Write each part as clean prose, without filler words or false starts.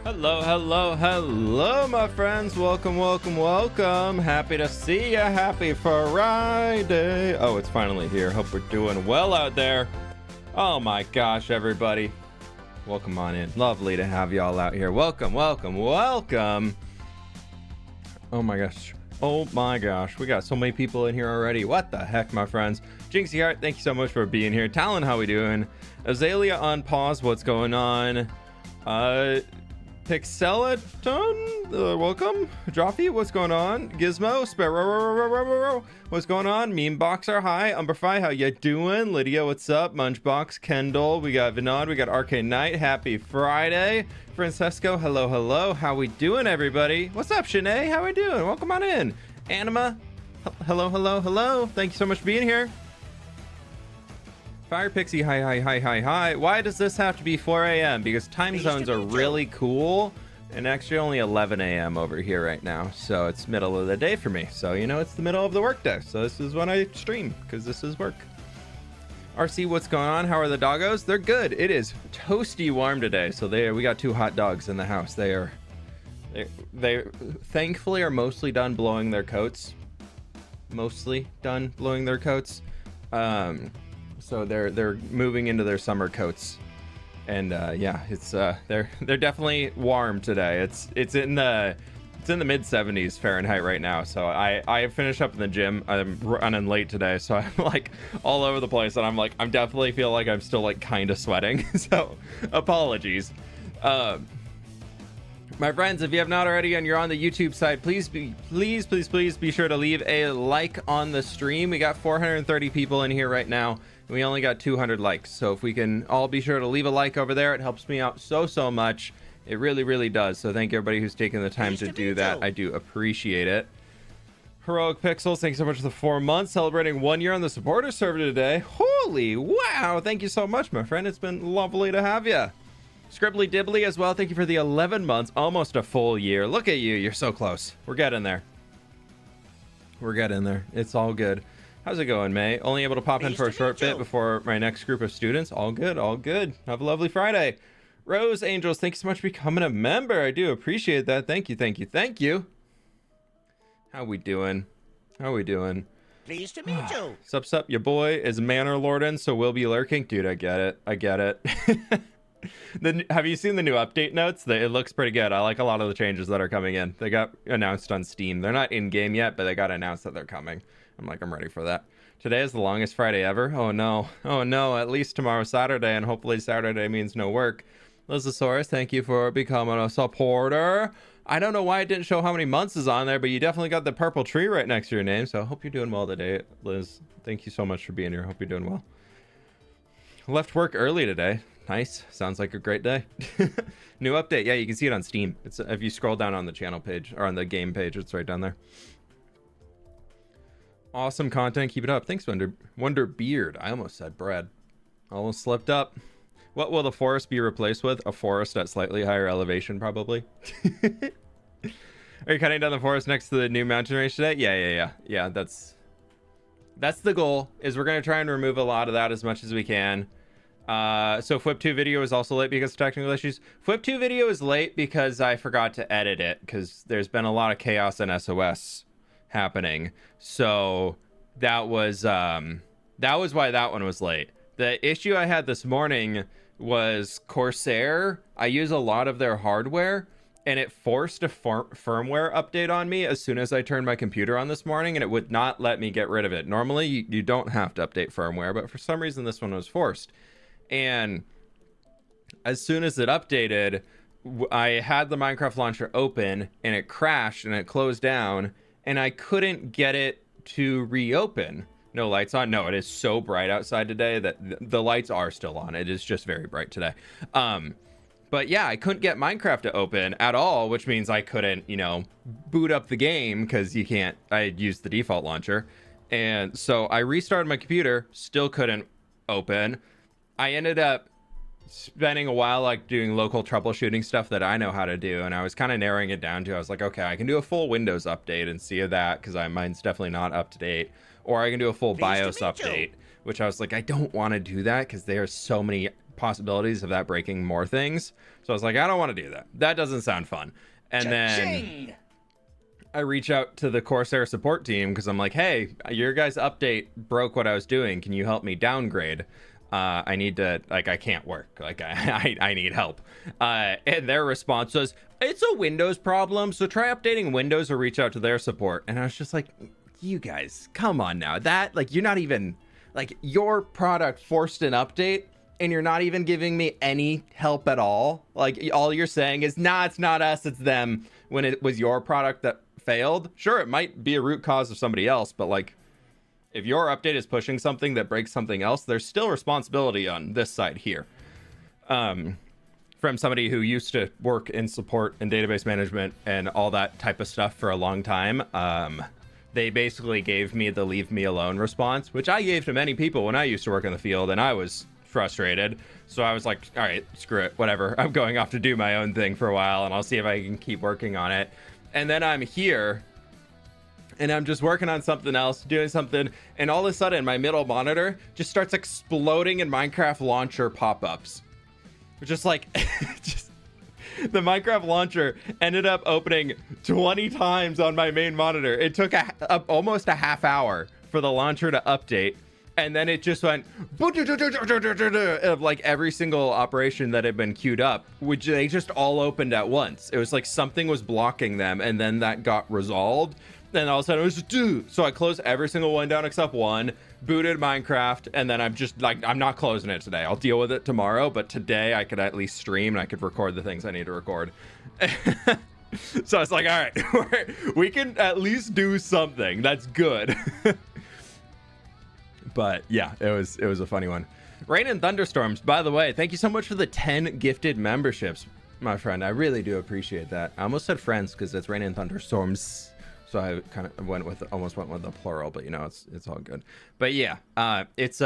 Hello, hello, hello, my friends. Welcome, welcome, welcome. Happy to see ya. Happy Friday. Oh, it's finally here. Hope we're doing well out there. Oh my gosh, everybody. Welcome on in. Lovely to have y'all out here. Welcome, welcome, welcome. Oh my gosh. Oh my gosh. We got so many people in here already. What the heck, my friends? Jinxie Heart, thank you so much for being here. Talon, how we doing? Azalea on pause. What's going on? Pixelaton, welcome. Joffy, what's going on? Gizmo, Sparrow, what's going on? Meme Boxer, hi. Umberfi, how you doing? Lydia, what's up? Munchbox, Kendall, we got Vinod, we got Arcane Knight, happy Friday. Francesco, hello, hello. How we doing, everybody? What's up, Shanae? How we doing? Welcome on in. Anima, hello, hello, hello. Thank you so much for being here. Fire Pixie, hi, hi, hi, hi, hi. Why does this have to be 4 a.m.? Because time zones are really cool, and actually only 11 a.m. over here right now. So it's middle of the day for me. So, you know, it's the middle of the workday. So this is when I stream, because this is work. RC, what's going on? How are the doggos? They're good. It is toasty warm today. So we got 2 hot dogs in the house. They thankfully are mostly done blowing their coats. Mostly done blowing their coats. So they're moving into their summer coats, and yeah, it's they're definitely warm today. It's in the mid 70s Fahrenheit right now. So I finished up in the gym. I'm running late today, so I'm like all over the place, and I'm definitely feel like I'm still like kind of sweating. So apologies. My friends, if you have not already and you're on the YouTube side, please be sure to leave a like on the stream. We got 430 people in here right now. And we only got 200 likes. So if we can all be sure to leave a like over there, it helps me out so much. It really does. So thank you everybody who's taking the time to do that. I do appreciate it. Heroic Pixels, thanks so much for the 4 months. Celebrating 1 year on the supporter server today. Holy wow. Thank you so much, my friend. It's been lovely to have you. Scribbly Dibbly as well, thank you for the 11 months, almost a full year. Look at you, you're so close. We're getting there. We're getting there. It's all good. How's it going, May? Only able to pop in for a short bit before my next group of students. All good, all good. Have a lovely Friday. Rose Angels, thank you so much for becoming a member. I do appreciate that. Thank you, thank you, thank you. How we doing? How we doing? Pleased to meet you. Sup, your boy is Manor Lords, so we'll be lurking. Dude, I get it. I get it. Have you seen the new update notes? It looks pretty good. I like a lot of the changes that are coming in. They got announced on Steam. They're not in game yet, but they got announced that they're coming. I'm ready for that. Today is the longest Friday ever. Oh no, at least tomorrow's Saturday, and hopefully Saturday means no work. Lizosaurus, thank you for becoming a supporter. I don't know why it didn't show how many months is on there, but you definitely got the purple tree right next to your name, so I hope you're doing well today, Liz. Thank you so much for being here. Hope you're doing well. Left work early today. Nice. Sounds like a great day. New update. Yeah, you can see it on Steam. It's if you scroll down on the channel page or on the game page, it's right down there. Awesome content. Keep it up. Thanks, Wonder Beard. I almost said Brad. Almost slipped up. What will the forest be replaced with? A forest at slightly higher elevation, probably. Are you cutting down the forest next to the new mountain range today? Yeah. That's the goal. Is we're gonna try and remove a lot of that as much as we can. So fWhip 2 video is also late because of technical issues. fWhip 2 video is late because I forgot to edit it, because there's been a lot of chaos and SOS happening. So that was why that one was late. The issue I had this morning was Corsair. I use a lot of their hardware, and it forced a firmware update on me as soon as I turned my computer on this morning, and it would not let me get rid of it. Normally you don't have to update firmware, but for some reason this one was forced. And as soon as it updated, I had the Minecraft launcher open, and it crashed and it closed down, and I couldn't get it to reopen. No lights on. No, it is so bright outside today that the lights are still on. It is just very bright today. But yeah, I couldn't get Minecraft to open at all, which means I couldn't, boot up the game, because you can't. I used the default launcher. And so I restarted my computer, still couldn't open. I ended up spending a while doing local troubleshooting stuff that I know how to do, and I was kind of narrowing it down to, I was like, okay, I can do a full Windows update and see that, because mine's definitely not up to date, or I can do a full BIOS update, which I was like, I don't want to do that because there are so many possibilities of that breaking more things. So I was like, I don't want to do that. That doesn't sound fun. And then I reach out to the Corsair support team because I'm like, hey, your guys' update broke what I was doing. Can you help me downgrade? I need to, like, I can't work. Like, I need help. And their response was, it's a Windows problem, so try updating Windows or reach out to their support. And I was just like, you guys, come on now. That, like, you're not even, like, your product forced an update and you're not even giving me any help at all. Like, all you're saying is, nah, it's not us, it's them, when it was your product that failed. Sure, it might be a root cause of somebody else, but, like, if your update is pushing something that breaks something else, there's still responsibility on this side here. From somebody who used to work in support and database management and all that type of stuff for a long time. They basically gave me the leave me alone response, which I gave to many people when I used to work in the field, and I was frustrated. So I was like, all right, screw it, whatever. I'm going off to do my own thing for a while, and I'll see if I can keep working on it. And then I'm here, and I'm just working on something else, doing something, and all of a sudden my middle monitor just starts exploding in Minecraft launcher pop-ups. Just like, just the Minecraft launcher ended up opening 20 times on my main monitor. It took almost a half hour for the launcher to update. And then it just went of like every single operation that had been queued up, which they just all opened at once. It was like something was blocking them, and then that got resolved. Then all of a sudden it was just so I closed every single one down except one, booted Minecraft, and then I'm just like, I'm not closing it today. I'll deal with it tomorrow, but today I could at least stream and I could record the things I need to record. So I was like, all right, we can at least do something. That's good. But yeah, it was a funny one. Rain and Thunderstorms, by the way, thank you so much for the 10 gifted memberships, my friend. I really do appreciate that. I almost said friends because it's Rain and Thunderstorms, so I kind of almost went with the plural, but you know, it's all good. But yeah, it's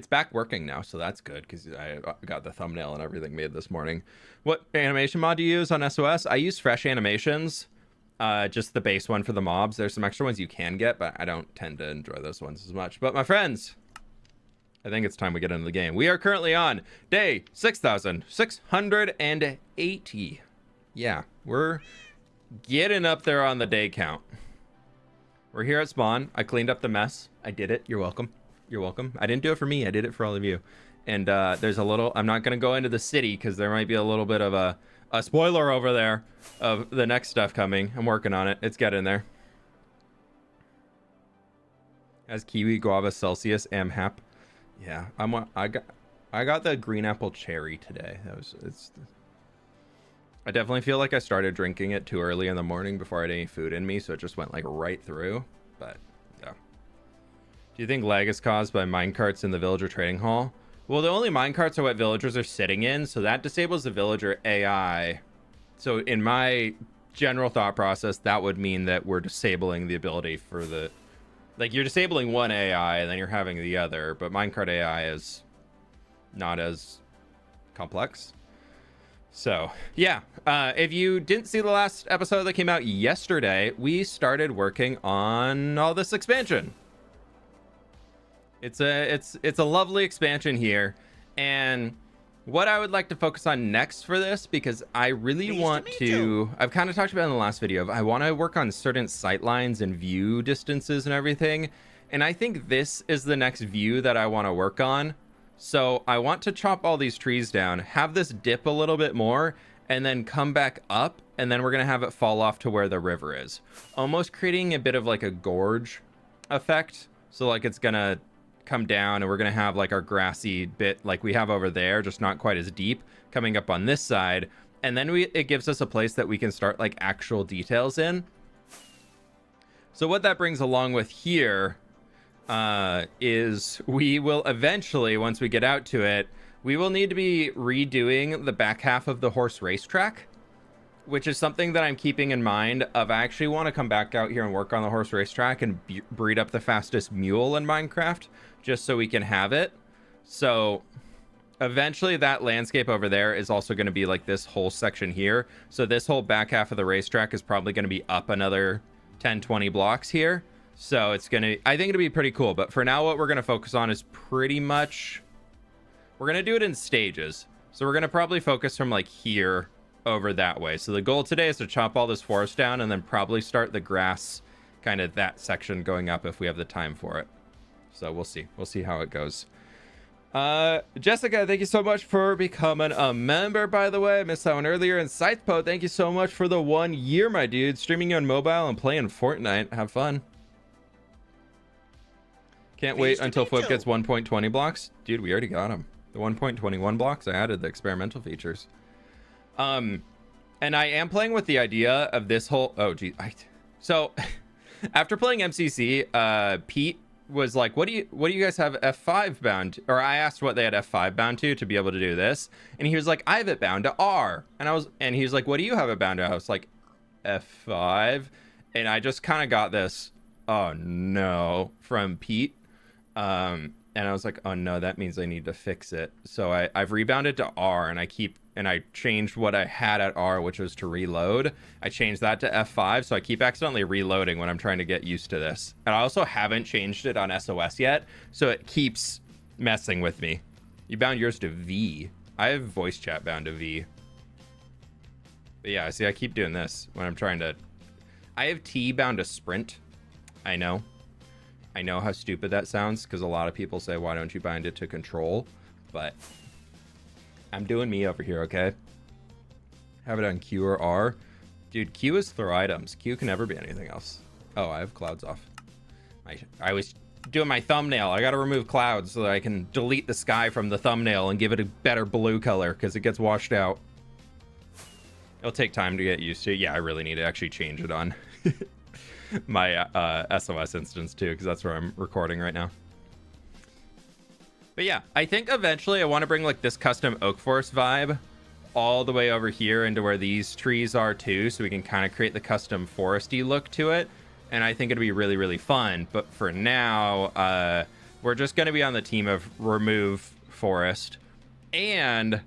back working now, so that's good because I got the thumbnail and everything made this morning. What animation mod do you use on SOS? I use Fresh Animations. Just the base one for the mobs. There's some extra ones you can get, but I don't tend to enjoy those ones as much. But my friends, I think it's time we get into the game. We are currently on day 6,680. Yeah, we're getting up there on the day count. We're here at spawn. I cleaned up the mess. I did it. You're welcome. You're welcome. I didn't do it for me. I did it for all of you. And there's a little, I'm not going to go into the city because there might be a little bit of a spoiler over there of the next stuff coming. I'm working on it. It's getting there. As kiwi, guava, Celsius, hap. Yeah, I got the green apple cherry today. I definitely feel like I started drinking it too early in the morning before I had any food in me, so it just went like right through. But yeah. Do you think lag is caused by minecarts in the villager trading hall? Well, the only minecarts are what villagers are sitting in, so that disables the villager AI. So in my general thought process, that would mean that we're disabling the ability for the... Like, you're disabling one AI, and then you're having the other, but minecart AI is not as complex. So, yeah. If you didn't see the last episode that came out yesterday, we started working on all this expansion. It's a lovely expansion here, and what I would like to focus on next for this, because I really want to, I've kind of talked about in the last video, I want to work on certain sight lines and view distances and everything, and I think this is the next view that I want to work on. So I want to chop all these trees down, have this dip a little bit more, and then come back up, and then we're going to have it fall off to where the river is, almost creating a bit of like a gorge effect. So like it's going to come down and we're going to have like our grassy bit like we have over there, just not quite as deep, coming up on this side. And then it gives us a place that we can start like actual details in. So what that brings along with here is we will eventually, once we get out to it, we will need to be redoing the back half of the horse racetrack, which is something that I'm keeping in mind of. I actually want to come back out here and work on the horse racetrack and breed up the fastest mule in Minecraft, just so we can have it. So eventually that landscape over there is also going to be like this whole section here. So this whole back half of the racetrack is probably going to be up another 10-20 blocks here. So it's going to, I think it'll be pretty cool. But for now, what we're going to focus on is pretty much we're going to do it in stages. So we're going to probably focus from like here over that way. So the goal today is to chop all this forest down and then probably start the grass, kind of that section going up if we have the time for it. So we'll see. We'll see how it goes. Jessica, thank you so much for becoming a member, by the way. I missed that one earlier. And Scythepo, thank you so much for the 1 year, my dude. Streaming on mobile and playing Fortnite. Have fun. Can't wait until fWhip gets 1.20 blocks. Dude, we already got him. The 1.21 blocks, I added the experimental features. And I am playing with the idea of this whole... Oh, geez. So, after playing MCC, Pete was like, what do you guys have F5 bound? Or I asked what they had F5 bound to be able to do this. And he was like, I have it bound to R. And he was like, what do you have it bound to? I was like, F5. And I just kind of got this, oh no, from Pete. And I was like, oh no, that means I need to fix it. So I've rebounded to R, and I changed what I had at R, which was to reload. I changed that to F5, so I keep accidentally reloading when I'm trying to get used to this. And I also haven't changed it on SOS yet, so it keeps messing with me. You bound yours to V. I have voice chat bound to V. But yeah, see, I keep doing this when I'm trying to... I have T bound to sprint. I know how stupid that sounds, because a lot of people say, why don't you bind it to control? But I'm doing me over here, okay? Have it on Q or R. Dude, Q is throw items. Q can never be anything else. Oh, I have clouds off. I was doing my thumbnail. I gotta remove clouds so that I can delete the sky from the thumbnail and give it a better blue color, because it gets washed out. It'll take time to get used to. Yeah, I really need to actually change it on my SOS instance too, because that's where I'm recording right now. But yeah, I think eventually I want to bring like this custom oak forest vibe all the way over here into where these trees are too, so we can kind of create the custom foresty look to it. And I think it'd be really, really fun. But for now, we're just going to be on the team of remove forest, and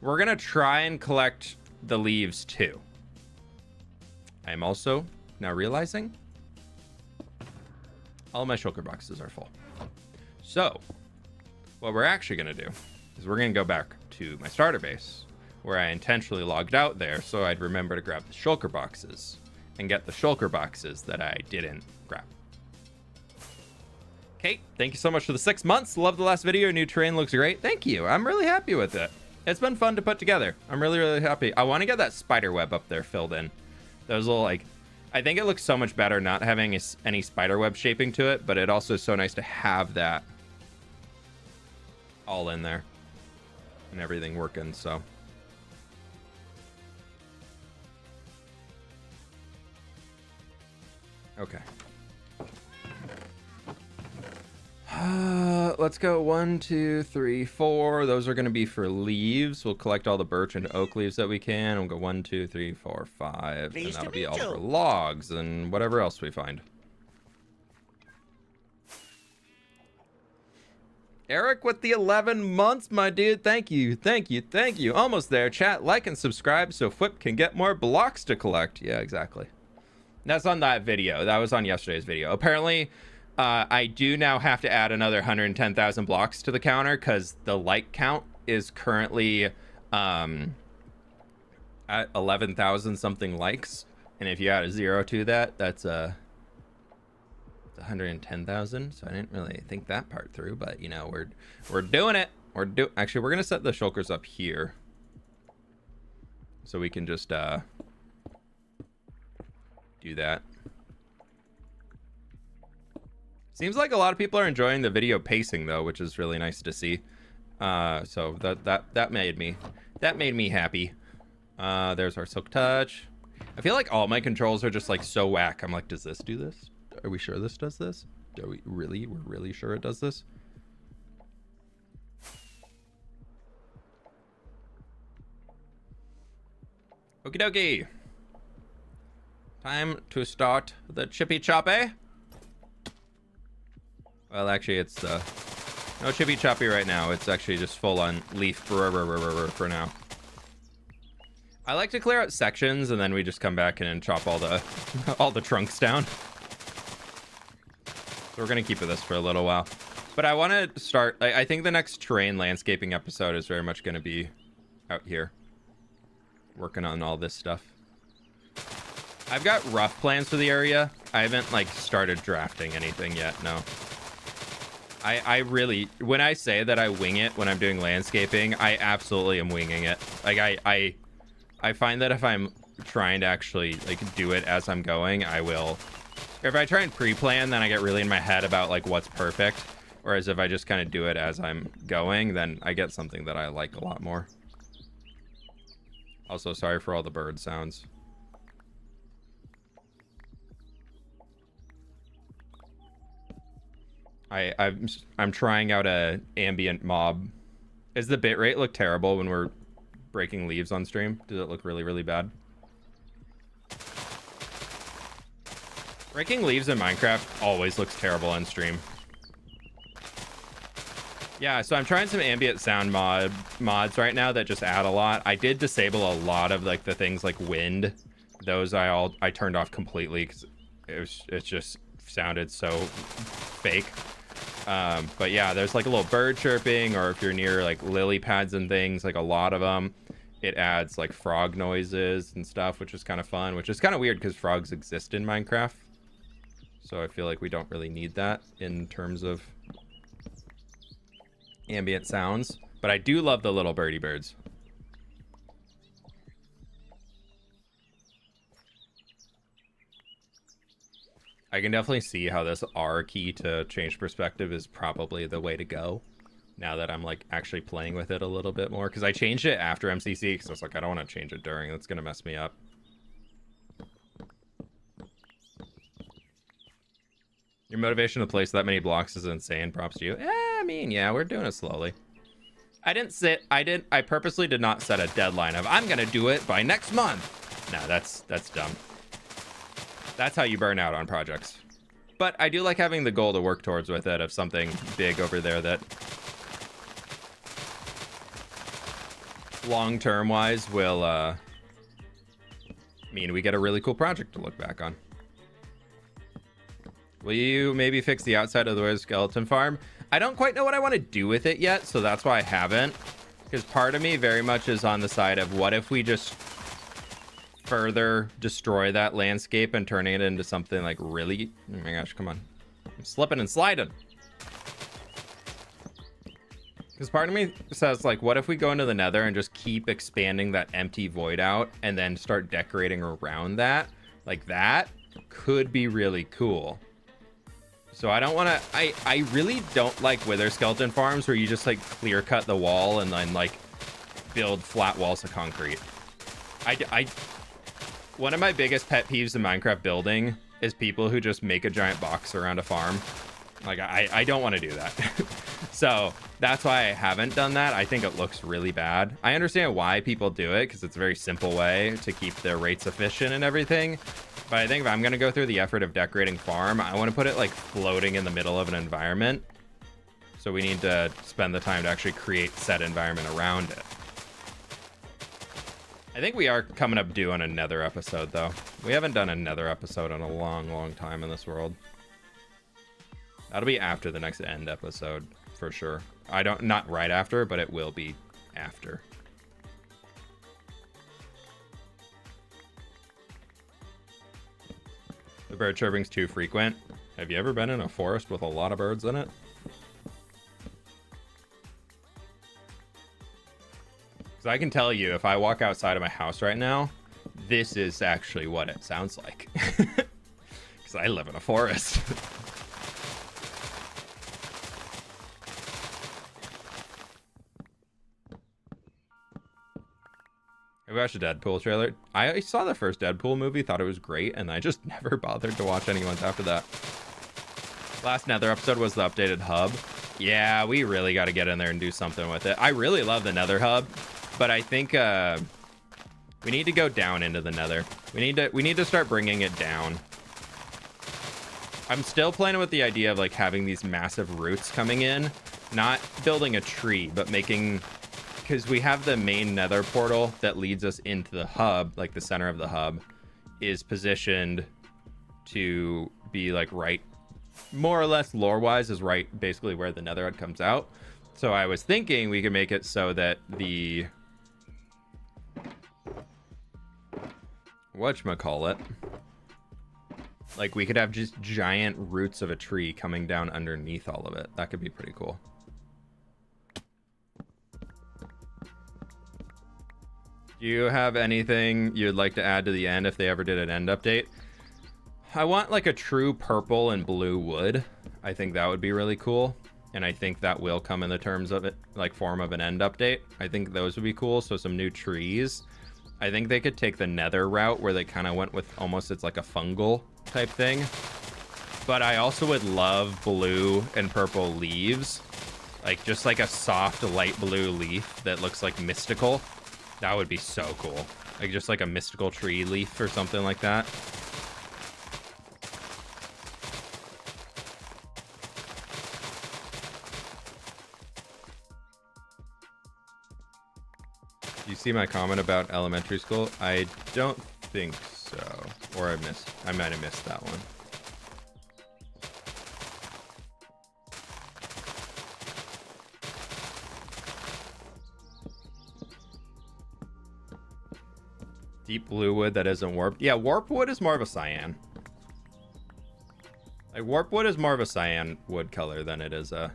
we're going to try and collect the leaves too. I'm also now realizing all my shulker boxes are full. So what we're actually going to do is we're going to go back to my starter base, where I intentionally logged out there so I'd remember to grab the shulker boxes and get the shulker boxes that I didn't grab. Kate, thank you so much for the 6 months. Love the last video. New terrain looks great. Thank you. I'm really happy with it. It's been fun to put together. I'm really, really happy. I want to get that spider web up there filled in. Those little, like, I think it looks so much better not having any spider web shaping to it, but it also is so nice to have that all in there and everything working, so. Okay. Let's go 1, 2, 3, 4. Those are going to be for leaves. We'll collect all the birch and oak leaves that we can. We'll go 1, 2, 3, 4, 5. And that'll be all for logs and whatever else we find. Eric with the 11 months, my dude. Thank you, thank you, thank you. Almost there. Chat, like, and subscribe so fWhip can get more blocks to collect. Yeah, exactly. That's on that video. That was on yesterday's video. Apparently, I do now have to add another 110,000 blocks to the counter because the like count is currently at 11,000 something likes. And if you add a 0 to that, that's 110,000. So I didn't really think that part through, but you know, we're doing it. Actually, we're gonna set the shulkers up here so we can just do that. Seems like a lot of people are enjoying the video pacing though, which is really nice to see. So that made me happy. There's our silk touch. I feel like all my controls are just like so whack. I'm like, does this do this? Are we sure this does this? We're really sure it does this? Okie dokie. Time to start the chippy choppy. Well, actually, it's no chippy choppy right now. It's actually just full on leaf for now. I like to clear out sections and then we just come back in and chop all the trunks down. So we're gonna keep with this for a little while. But I want to start, I think the next terrain landscaping episode is very much going to be out here. Working on all this stuff. I've got rough plans for the area. I haven't like started drafting anything yet, no. I really, when I say that I wing it when I'm doing landscaping, I absolutely am winging it. Like I find that if I'm trying to actually like do it as I'm going, I will. If I try and pre-plan, then I get really in my head about like what's perfect. Whereas if I just kind of do it as I'm going, then I get something that I like a lot more. Also, sorry for all the bird sounds. I'm trying out a ambient mob. Does the bitrate look terrible when we're breaking leaves on stream? Does it look really, really bad? Breaking leaves in Minecraft always looks terrible on stream. Yeah, so I'm trying some ambient sound mods right now that just add a lot. I did disable a lot of like the things like wind. Those I turned off completely because it just sounded so fake. But yeah, there's like a little bird chirping, or if you're near like lily pads and things, like a lot of them, it adds like frog noises and stuff, which is kind of fun, which is kind of weird because frogs exist in Minecraft. So I feel like we don't really need that in terms of ambient sounds, but I do love the little birdie birds. I can definitely see how this R key to change perspective is probably the way to go now that I'm like actually playing with it a little bit more, because I changed it after MCC because I was like, I don't want to change it during, that's gonna mess me up. Your motivation to place that many blocks is insane. Props to you. I mean, yeah, we're doing it slowly. I purposely did not set a deadline of I'm gonna do it by next month. No, that's dumb. That's how you burn out on projects. But I do like having the goal to work towards with it of something big over there that long-term wise will mean we get a really cool project to look back on. Will you maybe fix the outside of the skeleton farm? I don't quite know what I want to do with it yet, so that's why I haven't. Because part of me very much is on the side of what if we just further destroy that landscape and turning it into something like really... Oh my gosh, come on. I'm slipping and sliding. Because part of me says, like, what if we go into the nether and just keep expanding that empty void out and then start decorating around that? Like, that could be really cool. So I don't want to... I really don't like wither skeleton farms where you just, like, clear cut the wall and then, like, build flat walls of concrete. One of my biggest pet peeves in Minecraft building is people who just make a giant box around a farm. Like, I don't want to do that. So that's why I haven't done that. I think it looks really bad. I understand why people do it because it's a very simple way to keep their rates efficient and everything. But I think if I'm going to go through the effort of decorating farm, I want to put it like floating in the middle of an environment. So we need to spend the time to actually create said environment around it. I think we are coming up due on a nether episode, though. We haven't done a nether episode in a long, long time in this world. That'll be after the next end episode, for sure. Not right after, but it will be after. The bird chirping's too frequent. Have you ever been in a forest with a lot of birds in it? Because I can tell you, if I walk outside of my house right now, this is actually what it sounds like. Because I live in a forest. I watched a Deadpool trailer. I saw the first Deadpool movie, thought it was great, and I just never bothered to watch any ones after that. Last Nether episode was the updated hub. Yeah, we really got to get in there and do something with it. I really love the Nether hub, but I think we need to go down into the Nether. We need to start bringing it down. I'm still playing with the idea of like having these massive roots coming in, not building a tree, but making... Because we have the main nether portal that leads us into the hub, like the center of the hub, is positioned to be like right more or less lore-wise is right basically where the netherite comes out. So I was thinking we could make it so that the whatchamacallit, like we could have just giant roots of a tree coming down underneath all of it. That could be pretty cool. Do you have anything you'd like to add to the end if they ever did an end update? I want like a true purple and blue wood. I think that would be really cool. And I think that will come in the terms of it, like form of an end update. I think those would be cool. So some new trees. I think they could take the nether route where they kind of went with almost, it's like a fungal type thing. But I also would love blue and purple leaves. Like just like a soft light blue leaf that looks like mystical. That would be so cool. Like just like a mystical tree leaf or something like that. You see my comment about elementary school? I don't think so. Or I might have missed that one. Deep blue wood that isn't warped. Yeah, warp wood is more of a cyan. Like warp wood is more of a cyan wood color than it is a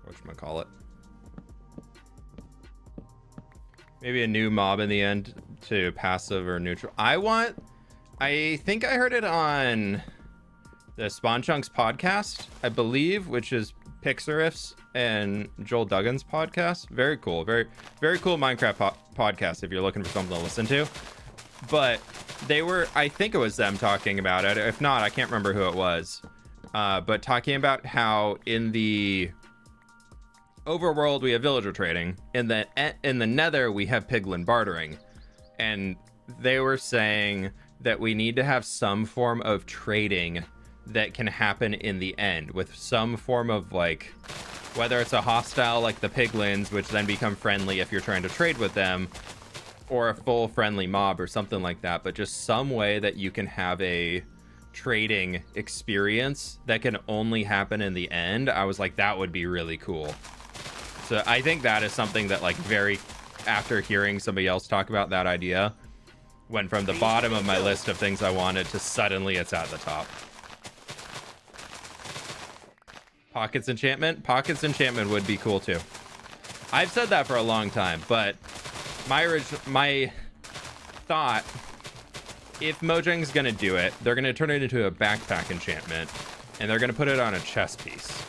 whatchamacallit. Maybe a new mob in the end to passive or neutral. I think I heard it on the Spawn Chunks podcast, I believe, which is Pixarif's and Joel Duggan's podcast. Very cool. Very, very cool Minecraft podcast if you're looking for something to listen to. But they were, I think it was them talking about it. If not, I can't remember who it was. But talking about how in the overworld we have villager trading, in the nether we have piglin bartering, and they were saying that we need to have some form of trading that can happen in the end with some form of, like, whether it's a hostile like the piglins, which then become friendly if you're trying to trade with them, or a full friendly mob or something like that, but just some way that you can have a trading experience that can only happen in the end. I was like, that would be really cool. So I think that is something that, like, after hearing somebody else talk about that idea, went from the bottom of my list of things I wanted to suddenly it's at the top. Pockets enchantment would be cool too. I've said that for a long time, but my thought, if Mojang's gonna do it, they're gonna turn it into a backpack enchantment, and they're gonna put it on a chest piece.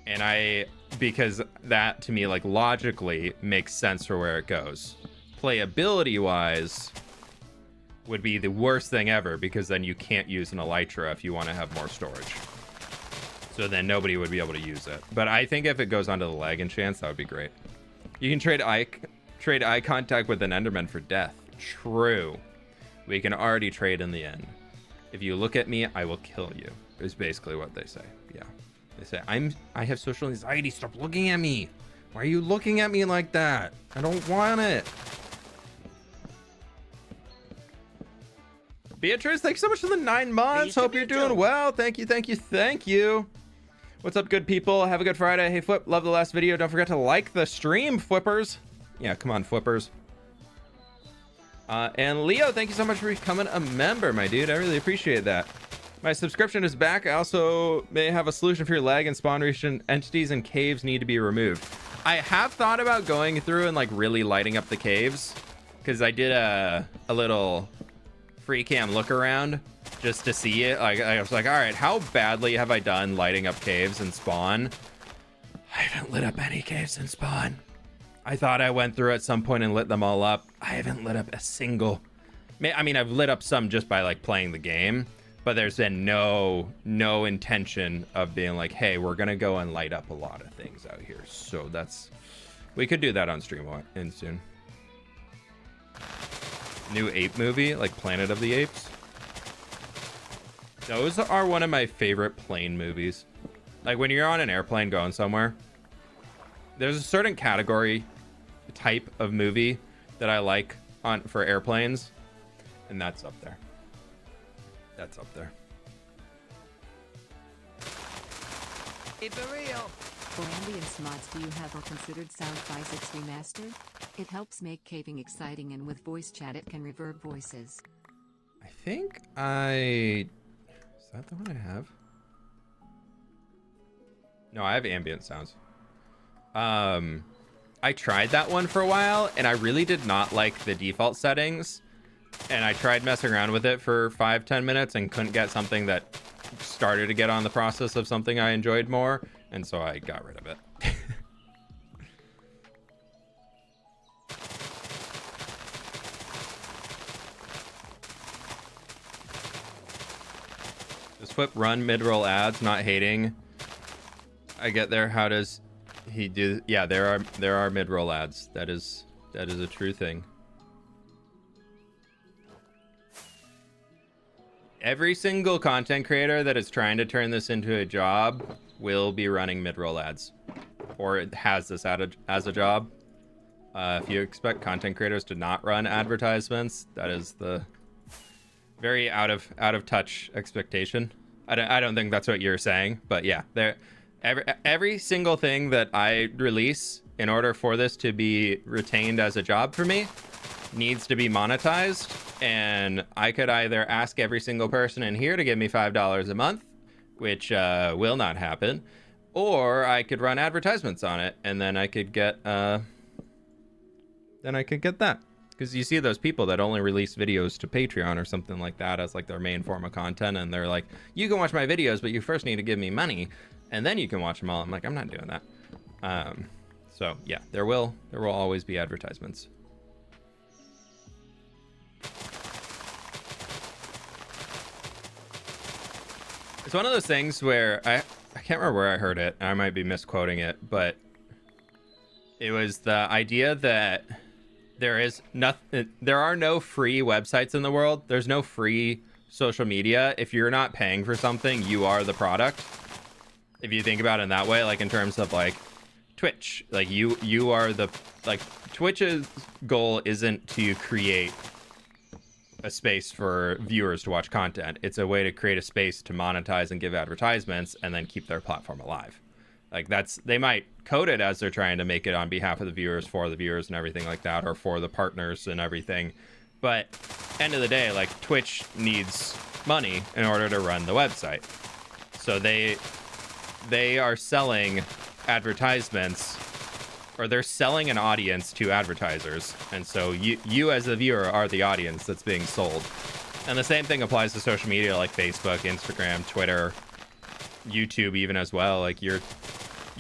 And because that to me, like, logically makes sense for where it goes. Playability wise would be the worst thing ever, because then you can't use an elytra if you want to have more storage. So then nobody would be able to use it. But I think if it goes onto the lag enchants, that would be great. You can trade eye contact with an enderman for death. True. We can already trade in the end. If you look at me, I will kill you, is basically what they say. Yeah. They say, I have social anxiety. Stop looking at me. Why are you looking at me like that? I don't want it. Beatrice, thanks so much for the 9 months. Hope you're doing well. Thank you. What's up, good people? Have a good Friday. Hey, fWhip, love the last video. Don't forget to like the stream, fWhippers. Yeah, come on, fWhippers. And Leo, thank you so much for becoming a member, my dude. I really appreciate that. My subscription is back. I also may have a solution for your lag and spawn region entities and caves need to be removed. I have thought about going through and, like, really lighting up the caves, because I did a little free cam look around just to see it. Like, I was like, all right, how badly have I done lighting up caves and spawn? I haven't lit up any caves and spawn. I thought I went through at some point and lit them all up. I haven't lit up a single. I mean, I've lit up some just by, like, playing the game, but there's been no intention of being like, hey, we're gonna go and light up a lot of things out here. So we could do that on stream soon. New ape movie, like Planet of the Apes. Those are one of my favorite plane movies. Like, when you're on an airplane going somewhere, there's a certain category type of movie that I like on for airplanes, and that's up there. That's up there. It's a real. For Ambience mods, do you have or considered Sound 6 Remastered? It helps make caving exciting, and with voice chat it can reverb voices. I think is that the one I have? No, I have ambient sounds. I tried that one for a while, and I really did not like the default settings. And I tried messing around with it for 5-10 minutes and couldn't get something that started to get on the process of something I enjoyed more, and so I got rid of it. Does fWhip run mid-roll ads? Not hating. I get there. How does he do? Yeah, there are mid-roll ads. That is a true thing. Every single content creator that is trying to turn this into a job will be running mid-roll ads, or it has this as a job. If you expect content creators to not run advertisements, that is the very out of touch expectation. I don't think that's what you're saying, but yeah, every single thing that I release, in order for this to be retained as a job for me, needs to be monetized. And I could either ask every single person in here to give me $5 a month, which will not happen, or I could run advertisements on it, and then I could get that. Because you see those people that only release videos to Patreon or something like that as like their main form of content, and they're like, you can watch my videos, but you first need to give me money, and then you can watch them all. I'm like, I'm not doing that. So yeah, there will always be advertisements. It's one of those things where I can't remember where I heard it. I might be misquoting it, but it was the idea that there are no free websites in the world. There's no free social media. If you're not paying for something, you are the product. If you think about it in that way, like in terms of like Twitch, like you are the, like, Twitch's goal isn't to create a space for viewers to watch content. It's a way to create a space to monetize and give advertisements and then keep their platform alive. Like, they might code it as they're trying to make it on behalf of the viewers, for the viewers and everything like that, or for the partners and everything. But end of the day, like, Twitch needs money in order to run the website. So they are selling advertisements, or they're selling an audience to advertisers. And so you as a viewer are the audience that's being sold. And the same thing applies to social media like Facebook, Instagram, Twitter, YouTube even as well. Like, you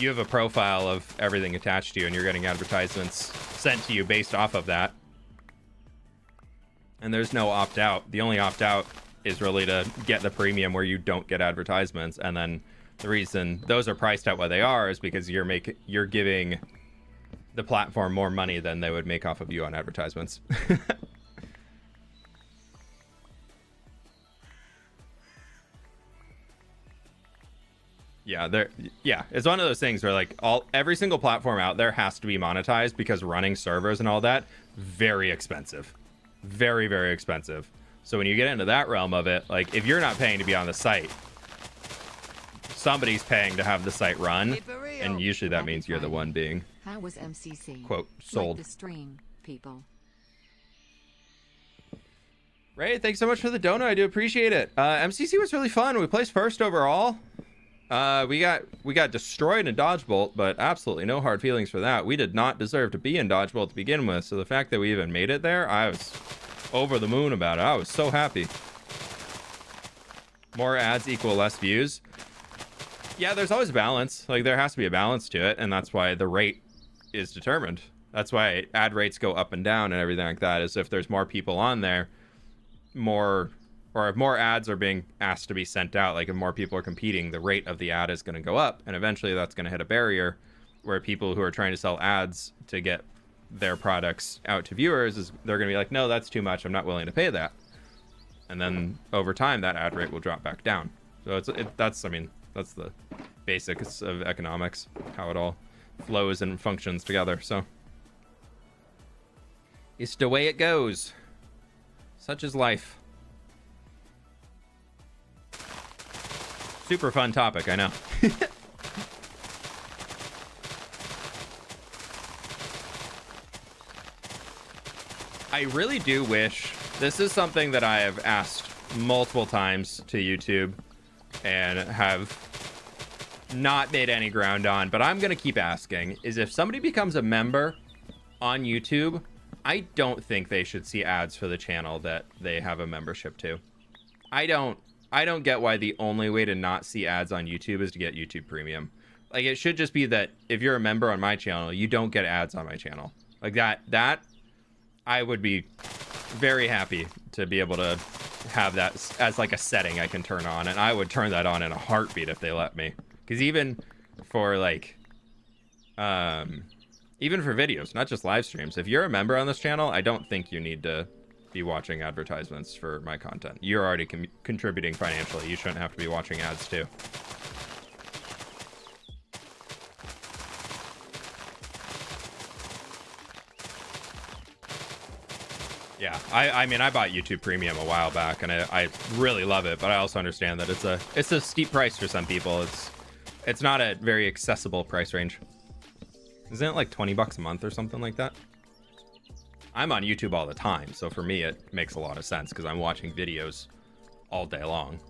have a profile of everything attached to you, and you're getting advertisements sent to you based off of that. And there's no opt-out. The only opt-out is really to get the premium where you don't get advertisements. And then the reason those are priced at what they are is because you're giving the platform more money than they would make off of you on advertisements. Yeah, it's one of those things where, like, every single platform out there has to be monetized, because running servers and all that, very expensive. Very, very expensive. So when you get into that realm of it, like, if you're not paying to be on the site, somebody's paying to have the site run, and usually that means you're the one being, how was MCC? Quote, sold. Like the stream, people. Ray, thanks so much for the donut. I do appreciate it. MCC was really fun. We placed first overall. We got destroyed in Dodgebolt, but absolutely no hard feelings for that. We did not deserve to be in Dodgebolt to begin with, so the fact that we even made it there, I was over the moon about it. I was so happy. More ads equal less views. Yeah, there's always a balance. Like, there has to be a balance to it, and that's why the rate is determined. That's why ad rates go up and down and everything like that, is if there's more people on there, or if more ads are being asked to be sent out, like if more people are competing, the rate of the ad is going to go up, and eventually that's going to hit a barrier where people who are trying to sell ads to get their products out to viewers, they're going to be like, no, that's too much, I'm not willing to pay that. And then over time that ad rate will drop back down. So that's the basics of economics, how it all flows and functions together. So It's the way it goes. Such is life. Super fun topic, I know. I really do wish, this is something that I have asked multiple times to YouTube and have not made any ground on, but I'm going to keep asking, is if somebody becomes a member on YouTube, I don't think they should see ads for the channel that they have a membership to. I don't get why the only way to not see ads on YouTube is to get YouTube Premium. Like, it should just be that if you're a member on my channel, you don't get ads on my channel. Like that I would be very happy to be able to have that as like a setting I can turn on, and I would turn that on in a heartbeat if they let me. Because even for like, even for videos, not just live streams, if you're a member on this channel, I don't think you need to be watching advertisements for my content. You're already contributing financially. You shouldn't have to be watching ads too. Yeah, I mean, I bought YouTube Premium a while back, and I really love it, but I also understand that it's a steep price for some people. It's not a very accessible price range. Isn't it like 20 bucks a month or something like that? I'm on YouTube all the time, so for me it makes a lot of sense because I'm watching videos all day long.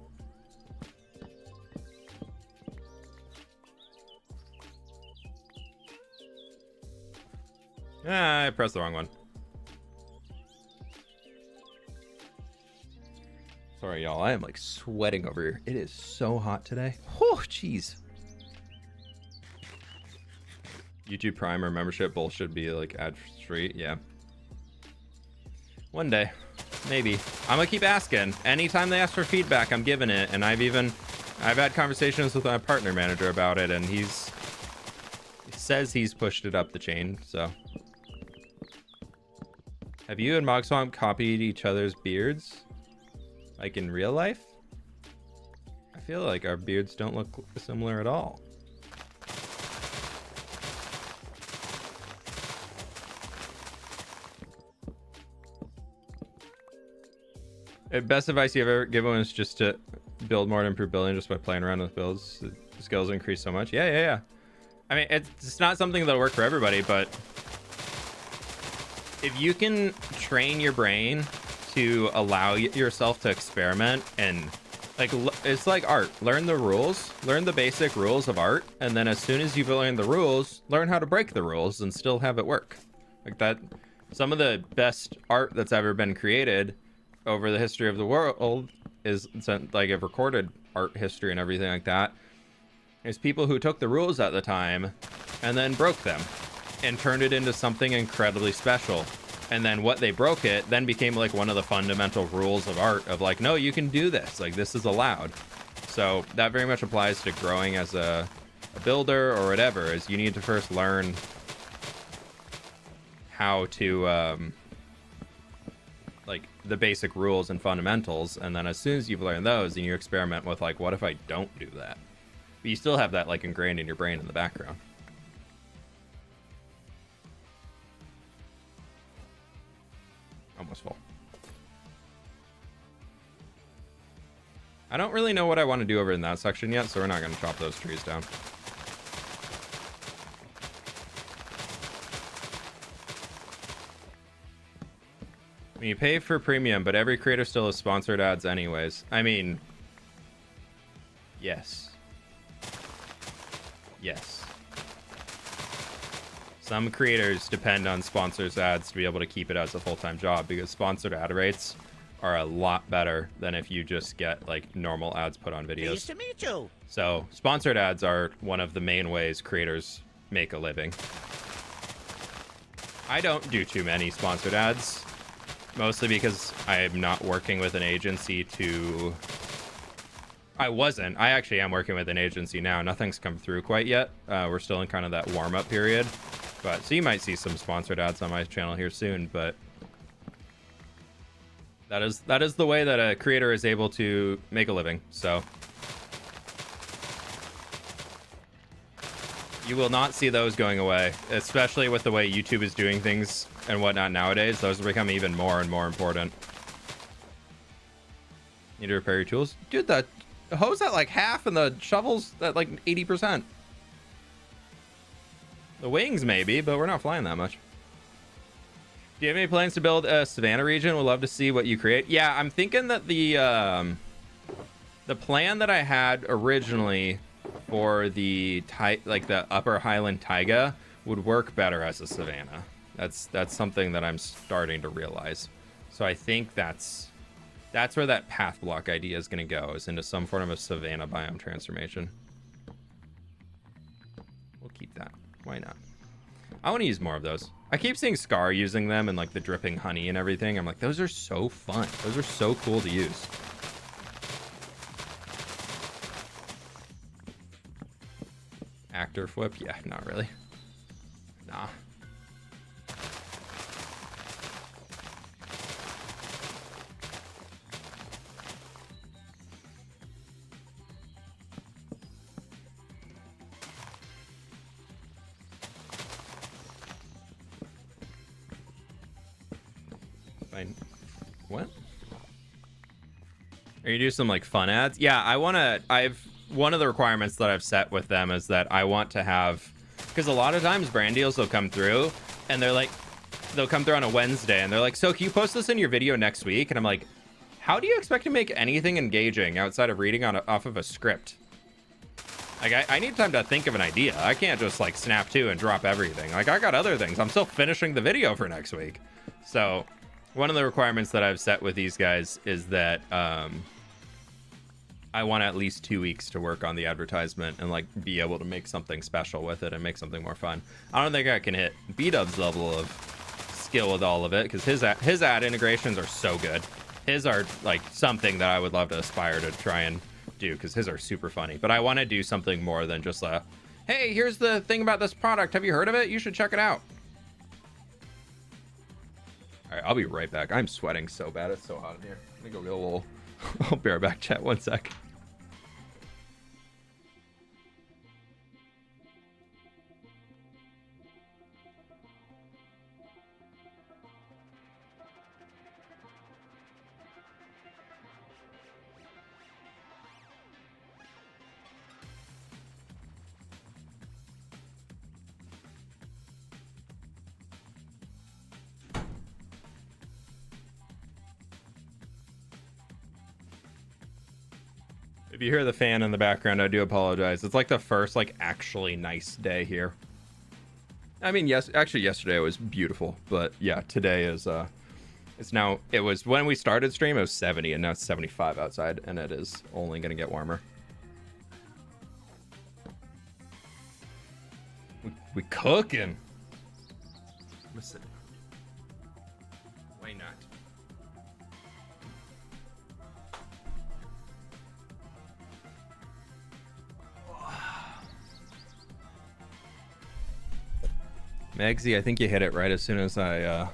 Ah, I pressed the wrong one. Sorry, y'all. I am like sweating over here. It is so hot today. Oh, jeez. YouTube Prime or membership both should be like ad-free. Yeah. One day. Maybe. I'm gonna keep asking. Anytime they ask for feedback, I'm giving it. And I've had conversations with my partner manager about it, and he says he's pushed it up the chain, so. Have you and Mogswamp copied each other's beards? Like in real life? I feel like our beards don't look similar at all. Best advice you ever given is just to build more and improve building just by playing around with builds. The skills increase so much. Yeah. I mean, it's not something that'll work for everybody, but if you can train your brain to allow yourself to experiment, and like, it's like art. Learn the rules, learn the basic rules of art, and then as soon as you've learned the rules, learn how to break the rules and still have it work. Like that, some of the best art that's ever been created over the history of the world is like a recorded art history and everything like that. Is people who took the rules at the time and then broke them and turned it into something incredibly special. And then what they broke it then became like one of the fundamental rules of art of like, no, you can do this. Like, this is allowed. So that very much applies to growing as a builder or whatever, is you need to first learn how to, like the basic rules and fundamentals. And then as soon as you've learned those, then you experiment with like, what if I don't do that? But you still have that like ingrained in your brain in the background. Almost full. I don't really know what I want to do over in that section yet, so we're not going to chop those trees down. I mean, you pay for premium, but every creator still has sponsored ads anyways. I mean, yes. Yes. Some creators depend on sponsors ads to be able to keep it as a full-time job, because sponsored ad rates are a lot better than if you just get like normal ads put on videos. Nice to meet you. So sponsored ads are one of the main ways creators make a living. I don't do too many sponsored ads, mostly because I'm not working with an agency to... I actually am working with an agency now. Nothing's come through quite yet. We're still in kind of that warm-up period. But so you might see some sponsored ads on my channel here soon, but that is the way that a creator is able to make a living. So You will not see those going away, especially with the way YouTube is doing things and whatnot nowadays. Those will become even more and more important. Need to repair your tools? Dude, the hose at like half and the shovels at like 80%. The wings maybe, but we're not flying that much. Do you have any plans to build a Savannah region? We'd love to see what you create. Yeah, I'm thinking that the plan that I had originally for the upper Highland taiga would work better as a savanna. That's something that I'm starting to realize. So I think that's where that path block idea is going to go, is into some form of a savanna biome transformation. We'll keep that. Why not? I want to use more of those. I keep seeing Scar using them and like the dripping honey and everything. I'm like, those are so fun. Those are so cool to use. Actor fWhip? Yeah, not really. Nah. Fine. What? Are you do some like fun ads? Yeah, one of the requirements that I've set with them is that I want to have, because a lot of times brand deals will come through and they'll come through on a Wednesday and they're like, so can you post this in your video next week? And I'm like, how do you expect to make anything engaging outside of reading off of a script? Like I need time to think of an idea. I can't just like snap to and drop everything. Like I got other things. I'm still finishing the video for next week. So one of the requirements that I've set with these guys is that I want at least 2 weeks to work on the advertisement and like be able to make something special with it and make something more fun. I don't think I can hit B-Dub's level of skill with all of it, because his ad integrations are so good. His are like something that I would love to aspire to try and do, because his are super funny. But I want to do something more than just hey, here's the thing about this product. Have you heard of it? You should check it out. All right, I'll be right back. I'm sweating so bad. It's so hot in here. Let me go get a little. I'll be right back, chat. 1 sec. If you hear the fan in the background, I do apologize. It's like the first like actually nice day here. I mean, yes, actually yesterday it was beautiful, but yeah, today is it was when we started stream, it was 70 and now it's 75 outside, and it is only gonna get warmer. We cooking. Listen. Why not? Megsy, I think you hit it right as soon as I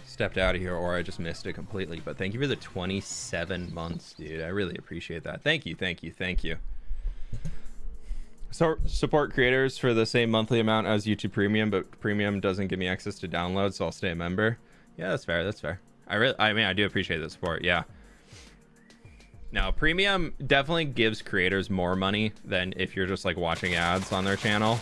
stepped out of here, or I just missed it completely. But thank you for the 27 months, dude. I really appreciate that. Thank you, thank you, thank you. So support creators for the same monthly amount as YouTube Premium, but Premium doesn't give me access to download, so I'll stay a member. Yeah, that's fair. That's fair. I mean, I do appreciate the support. Yeah. Now, Premium definitely gives creators more money than if you're just like watching ads on their channel.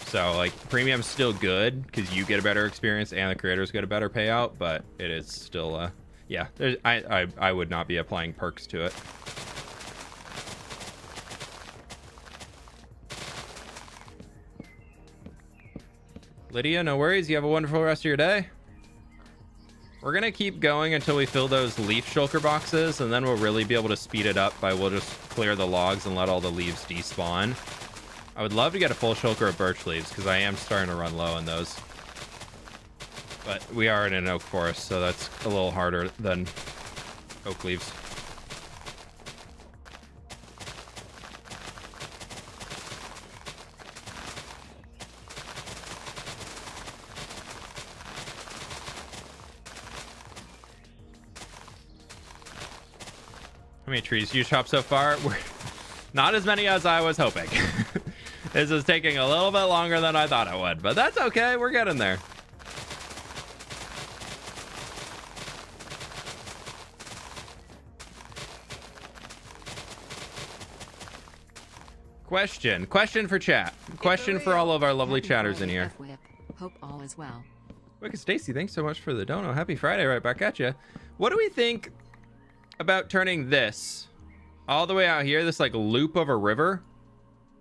So like Premium's still good because you get a better experience and the creators get a better payout, but it is still yeah, I would not be applying perks to it. Lydia, no worries. You have a wonderful rest of your day. We're gonna keep going until we fill those leaf shulker boxes, and then we'll really be able to speed it up by we'll just clear the logs and let all the leaves despawn. I would love to get a full shulker of birch leaves because I am starting to run low on those. But we are in an oak forest, so that's a little harder than oak leaves. How many trees do you chop so far? We're not as many as I was hoping. This is taking a little bit longer than I thought it would, but that's okay. We're getting there. Question for chat. Question for all of our lovely Happy chatters in Friday, here. fWhip. Hope all is well. Wicked Stacy, thanks so much for the dono. Happy Friday, right back at you. What do we think about turning this all the way out here, this like loop of a river?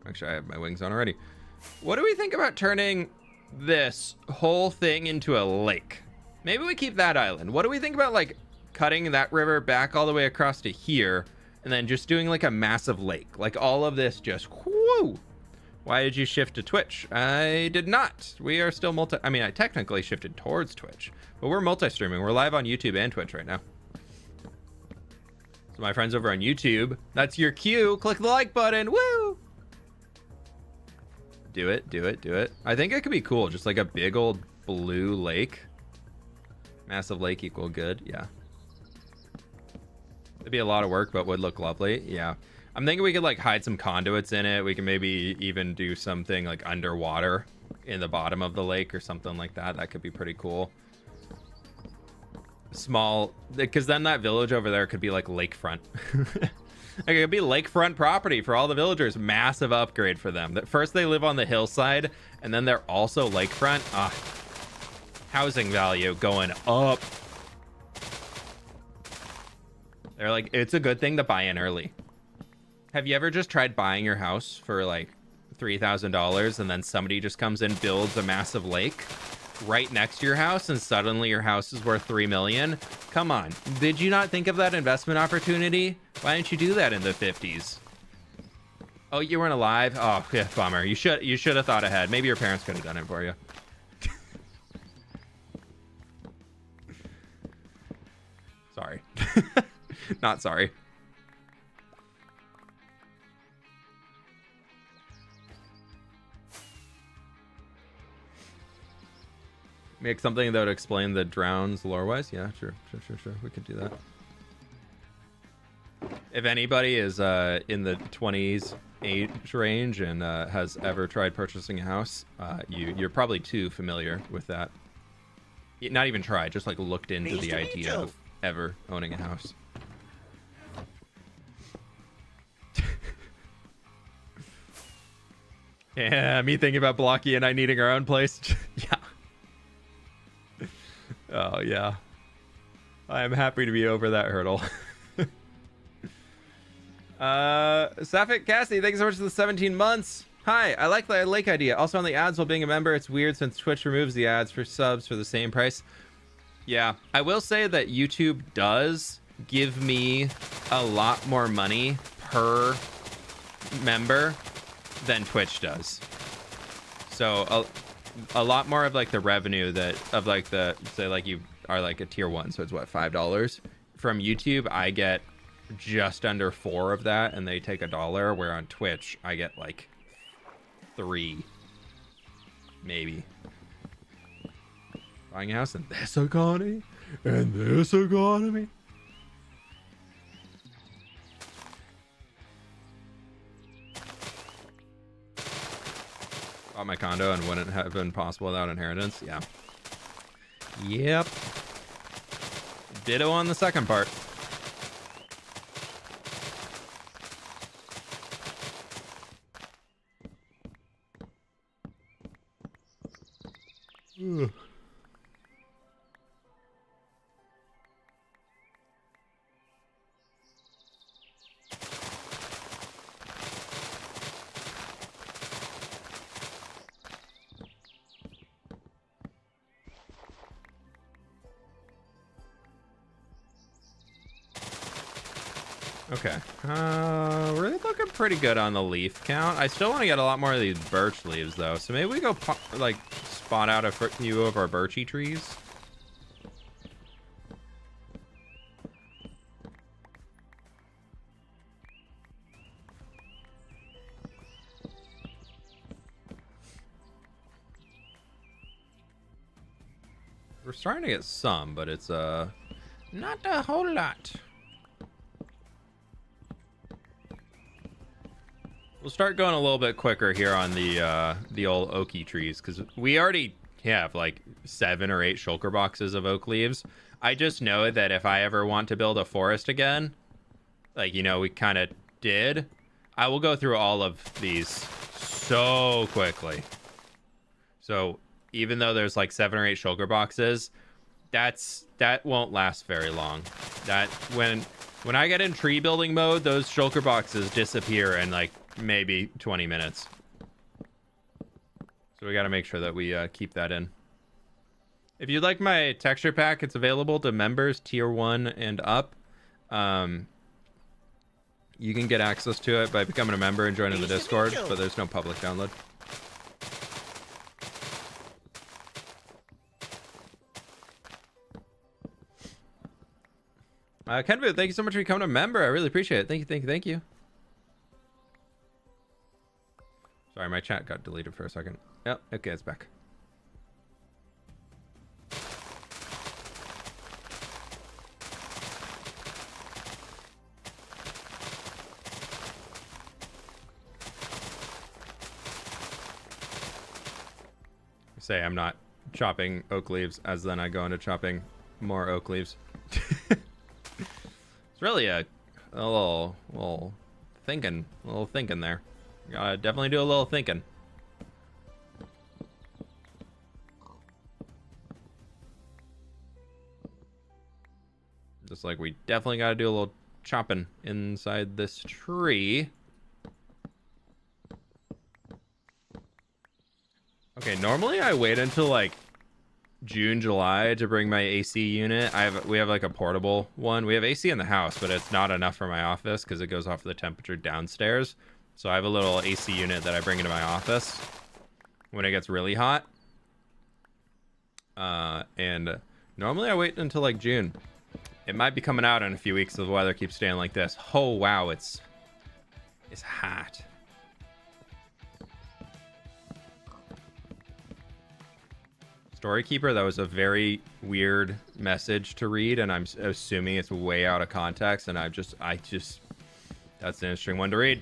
Actually, I have my wings on already. What do we think about turning this whole thing into a lake? Maybe we keep that island. What do we think about like cutting that river back all the way across to here and then just doing like a massive lake? Like all of this just whoo. Why did you shift to Twitch? I did not. We are still I mean, I technically shifted towards Twitch, but we're multi-streaming. We're live on YouTube and Twitch right now. So my friends over on YouTube, that's your cue. Click the like button. Woo! Do it, do it, do it. I think it could be cool. Just like a big old blue lake. Massive lake equal good. Yeah. It'd be a lot of work, but would look lovely. Yeah. I'm thinking we could like hide some conduits in it. We can maybe even do something like underwater in the bottom of the lake or something like that. That could be pretty cool. Small, because then that village over there could be like lakefront. Like it could be lakefront property for all the villagers. Massive upgrade for them. That first they live on the hillside and then they're also lakefront. Housing value going up. They're like, it's a good thing to buy in early. Have you ever just tried buying your house for like $3,000 and then somebody just comes in, builds a massive lake right next to your house and suddenly your house is worth $3 million? Come on. Did you not think of that investment opportunity? Why didn't you do that in the 50s? Oh, you weren't alive? Oh, yeah, bummer. You should have thought ahead. Maybe your parents could have done it for you. Sorry. Not sorry. Make something that would explain the drowns lore-wise? Yeah, sure. We could do that. If anybody is in the 20s age range and has ever tried purchasing a house, you're probably too familiar with that. Not even tried, just like looked into the idea of ever owning a house. Yeah, me thinking about Blocky and I needing our own place. Yeah. Oh, yeah. I am happy to be over that hurdle. Sapphic Cassie, thanks so much for the 17 months. Hi, I like the lake idea. Also on the ads while being a member, it's weird since Twitch removes the ads for subs for the same price. Yeah, I will say that YouTube does give me a lot more money per member than Twitch does. So a lot more of like the revenue that of like the, say like you are like a tier 1, so it's what, $5 from YouTube. I get just under 4 of that and they take $1, where on Twitch I get like 3 maybe. Buying a house in this economy and this economy. Bought my condo and wouldn't have been possible without inheritance. Yeah. Yep. Ditto on the second part. Ugh. Okay, we're looking pretty good on the leaf count. I still want to get a lot more of these birch leaves though, so maybe we go like spot out a few of our birchy trees. We're starting to get some, but it's not a whole lot. We'll start going a little bit quicker here on the old oaky trees, because we already have like 7 or 8 shulker boxes of oak leaves. I just know that if I ever want to build a forest again, like, you know, we kind of did, I will go through all of these so quickly. So even though there's like 7 or 8 shulker boxes, that won't last very long. That when I get in tree building mode, those shulker boxes disappear in like maybe 20 minutes. So we got to make sure that we keep that in. If you'd like my texture pack, it's available to members tier 1 and up. You can get access to it by becoming a member and joining the Discord, but there's no public download. Kenvu, thank you so much for becoming a member. I really appreciate it. Thank you, thank you, thank you. Sorry, my chat got deleted for a second. Yep, okay, it's back. Say I'm not chopping oak leaves, as then I go into chopping more oak leaves. It's really a little thinking there. Gotta definitely do a little thinking. Just like we definitely gotta do a little chopping inside this tree. Okay, normally I wait until like June, July to bring my AC unit. We have like a portable one. We have AC in the house, but it's not enough for my office because it goes off the temperature downstairs. So I have a little AC unit that I bring into my office when it gets really hot. And normally I wait until like June. It might be coming out in a few weeks if the weather keeps staying like this. Oh wow, it's hot. Storykeeper, that was a very weird message to read, and I'm assuming it's way out of context, and I just that's an interesting one to read.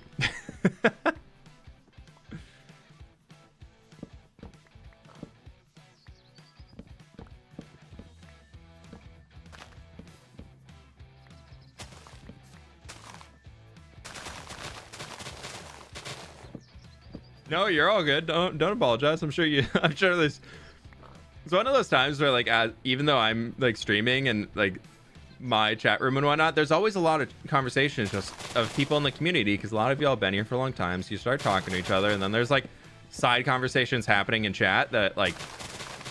No, you're all good. Don't apologize. I'm sure there's. It's one of those times where, like, even though I'm like streaming and like my chat room and whatnot, there's always a lot of conversations just of people in the community, because a lot of y'all been here for a long time, so you start talking to each other, and then there's like side conversations happening in chat that like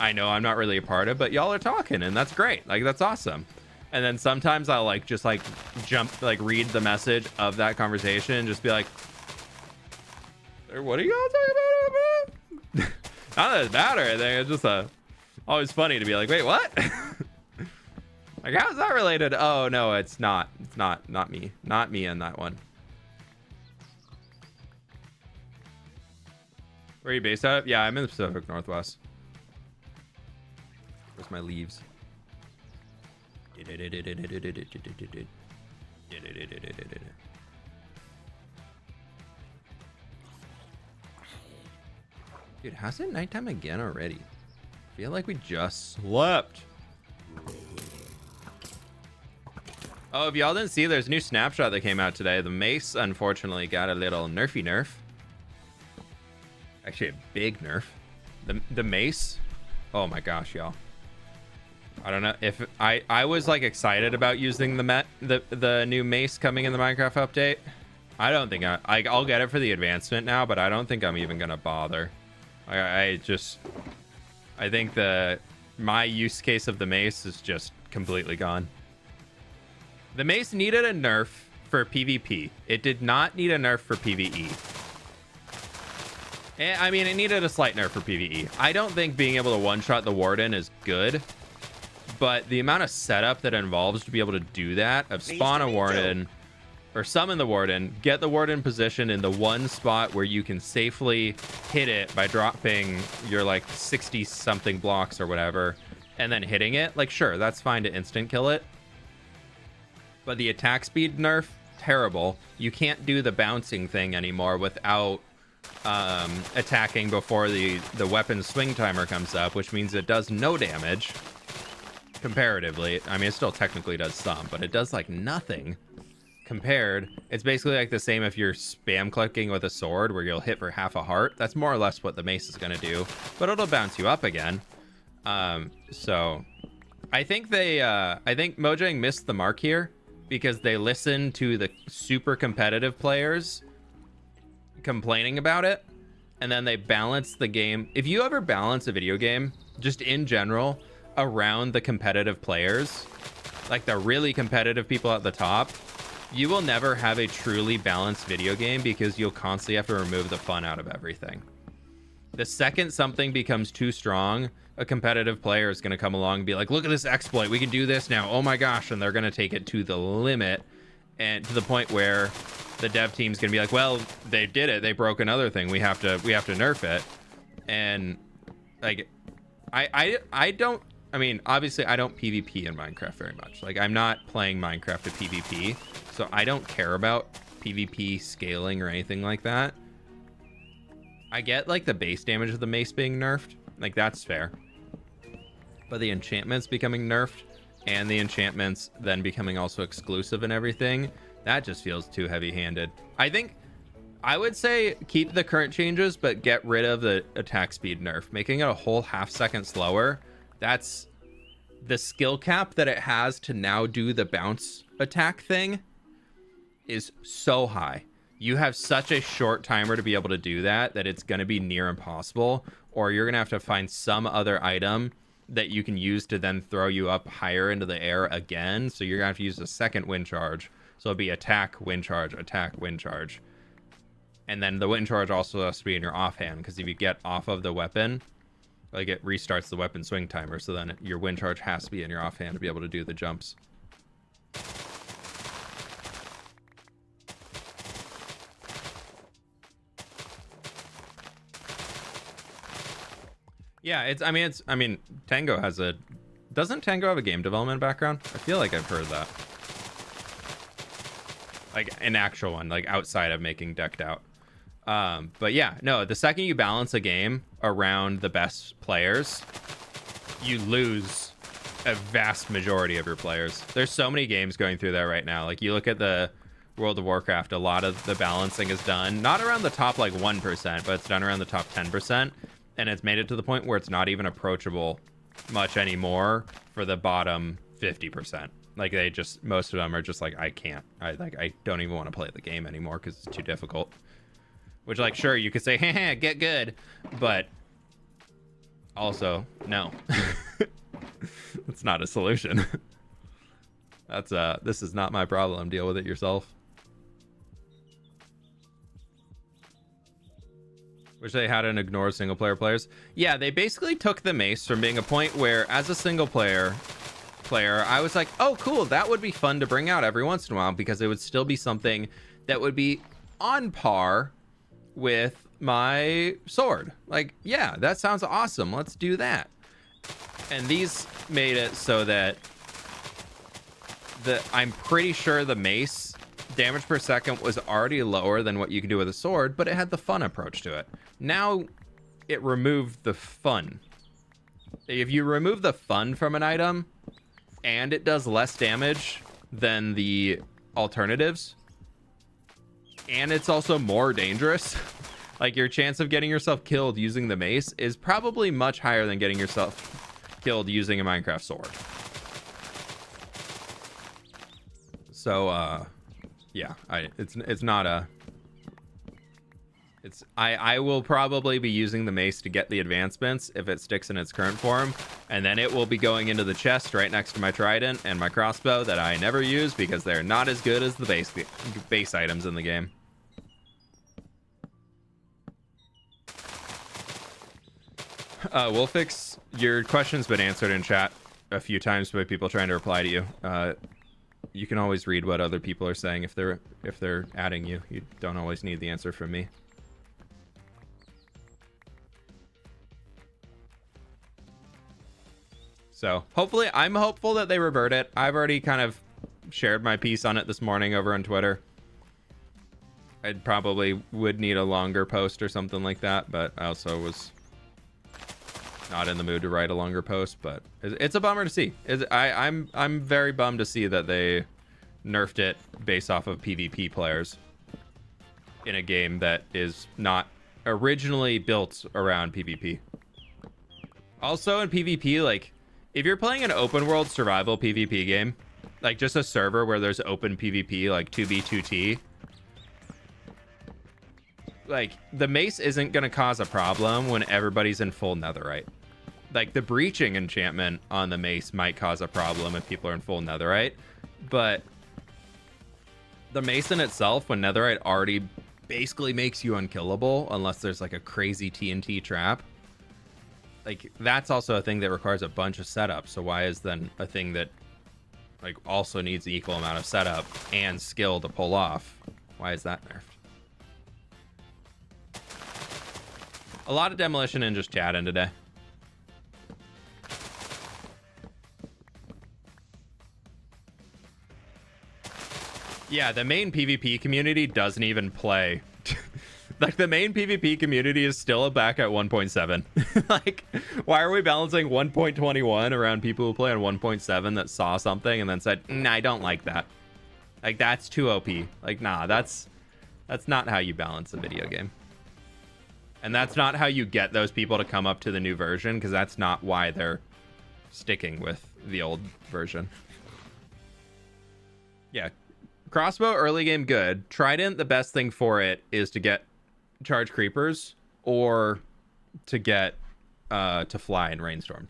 I know I'm not really a part of, but y'all are talking, and that's great. Like, that's awesome. And then sometimes I'll like just like read the message of that conversation and just be like, what are y'all talking about? Not that it's bad or anything. It's just always funny to be like, wait, what? Like, how is that related? Oh no, it's not. It's not me. Not me in that one. Where are you based out of? Yeah, I'm in the Pacific Northwest. Where's my leaves? Dude, how's it nighttime again already? I feel like we just slept. Oh, if y'all didn't see, there's a new snapshot that came out today. The Mace, unfortunately, got a little nerf. Actually, a big nerf. The Mace. Oh my gosh, y'all. I don't know if I was like excited about using the new Mace coming in the Minecraft update. I don't think I'll get it for the advancement now, but I don't think I'm even gonna bother. I think my use case of the Mace is just completely gone. The Mace needed a nerf for PvP. It did not need a nerf for PvE. I mean, it needed a slight nerf for PvE. I don't think being able to one-shot the Warden is good, but the amount of setup that involves to be able to do that, of spawn a Warden, or summon the Warden, get the Warden positioned in the one spot where you can safely hit it by dropping your like 60 something blocks or whatever, and then hitting it, like, sure, that's fine to instant kill it, but the attack speed nerf terrible. You can't do the bouncing thing anymore without attacking before the weapon swing timer comes up, which means it does no damage comparatively. I mean, it still technically does some, but it does like nothing compared. It's basically like the same if you're spam clicking with a sword where you'll hit for half a heart. That's more or less what the mace is going to do, but it'll bounce you up again. So I think I think Mojang missed the mark here because they listened to the super competitive players complaining about it, and then they balanced the game. If you ever balance a video game, just in general, around the competitive players, like the really competitive people at the top, you will never have a truly balanced video game because you'll constantly have to remove the fun out of everything. The second something becomes too strong, a competitive player is going to come along and be like, look at this exploit, we can do this now, oh my gosh, and they're going to take it to the limit, and to the point where the dev team's going to be like, well, they did it, they broke another thing, we have to nerf it. And like I mean, obviously I don't PvP in Minecraft very much. Like, I'm not playing Minecraft to PvP, so I don't care about PvP scaling or anything like that. I get like the base damage of the mace being nerfed, like that's fair, but the enchantments becoming nerfed and the enchantments then becoming also exclusive and everything, that just feels too heavy-handed. I think I would say keep the current changes, but get rid of the attack speed nerf, making it a whole half-second slower. That's the skill cap that it has to now do the bounce attack thing is so high. You have such a short timer to be able to do that it's going to be near impossible, or you're going to have to find some other item that you can use to then throw you up higher into the air again. So you're going to have to use a second wind charge. So it'll be attack, wind charge, attack, wind charge. And then the wind charge also has to be in your offhand, because if you get off of the weapon, like, it restarts the weapon swing timer. So then your wind charge has to be in your offhand to be able to do the jumps. Yeah, I mean, Tango has doesn't Tango have a game development background? I feel like I've heard that. Like, an actual one, like outside of making Decked Out. But yeah, no, the second you balance a game around the best players, you lose a vast majority of your players. There's so many games going through that right now. Like, you look at the World of Warcraft, a lot of the balancing is done, not around the top like 1%, but it's done around the top 10%. And it's made it to the point where it's not even approachable much anymore for the bottom 50%. Like, most of them are just like, I don't even want to play the game anymore because it's too difficult. Which, like, sure, you could say, hey, get good, but also, no. It's not a solution. This is not my problem. Deal with it yourself. Wish they hadn't ignored single player players. Yeah, they basically took the mace from being a point where, as a single player, I was like, oh, cool, that would be fun to bring out every once in a while, because it would still be something that would be on par with my sword. Like, yeah, that sounds awesome. Let's do that. And these made it so that I'm pretty sure the mace damage per second was already lower than what you can do with a sword, but it had the fun approach to it. Now it removed the fun. If you remove the fun from an item and it does less damage than the alternatives, and it's also more dangerous, like, your chance of getting yourself killed using the mace is probably much higher than getting yourself killed using a Minecraft sword. So yeah, I will probably be using the mace to get the advancements if it sticks in its current form, and then it will be going into the chest right next to my trident and my crossbow that I never use because they're not as good as the base items in the game. Wolfix, your question's been answered in chat a few times by people trying to reply to you. You can always read what other people are saying if they're adding you. You don't always need the answer from me. So I'm hopeful that they revert it. I've already kind of shared my piece on it this morning over on Twitter. I'd probably would need a longer post or something like that, but I also was not in the mood to write a longer post. But it's a bummer to see. I'm very bummed to see that they nerfed it based off of PvP players in a game that is not originally built around PvP. Also in PvP, like if you're playing an open world survival PvP game, like just a server where there's open PvP, like 2v2t, like the mace isn't going to cause a problem when everybody's in full netherite. Like the breaching enchantment on the mace might cause a problem if people are in full netherite, but the mace in itself, when netherite already basically makes you unkillable unless there's like a crazy TNT trap, like that's also a thing that requires a bunch of setup. So why is then a thing that like also needs the equal amount of setup and skill to pull off, why is that nerfed? A lot of demolition and just chatting today. Yeah, the main PvP community doesn't even play. Like the main PvP community is still back at 1.7. Like, why are we balancing 1.21 around people who play on 1.7 that saw something and then said, nah, I don't like that. Like that's too OP. Like, nah, that's not how you balance a video game. And that's not how you get those people to come up to the new version, because that's not why they're sticking with the old version. Yeah. Crossbow early game good. Trident, the best thing for it is to get charge creepers or to get to fly in rainstormed.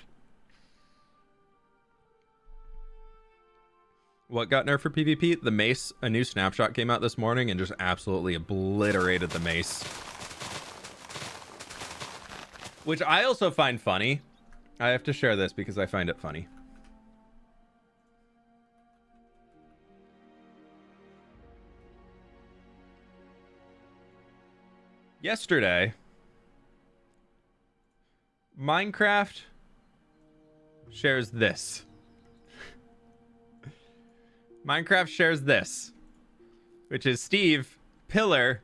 What got nerfed for PvP? The mace. A new snapshot came out this morning and just absolutely obliterated the mace. Which I also find funny. I have to share this because I find it funny. Yesterday, Minecraft shares this. Minecraft shares this, which is Steve, Pillar,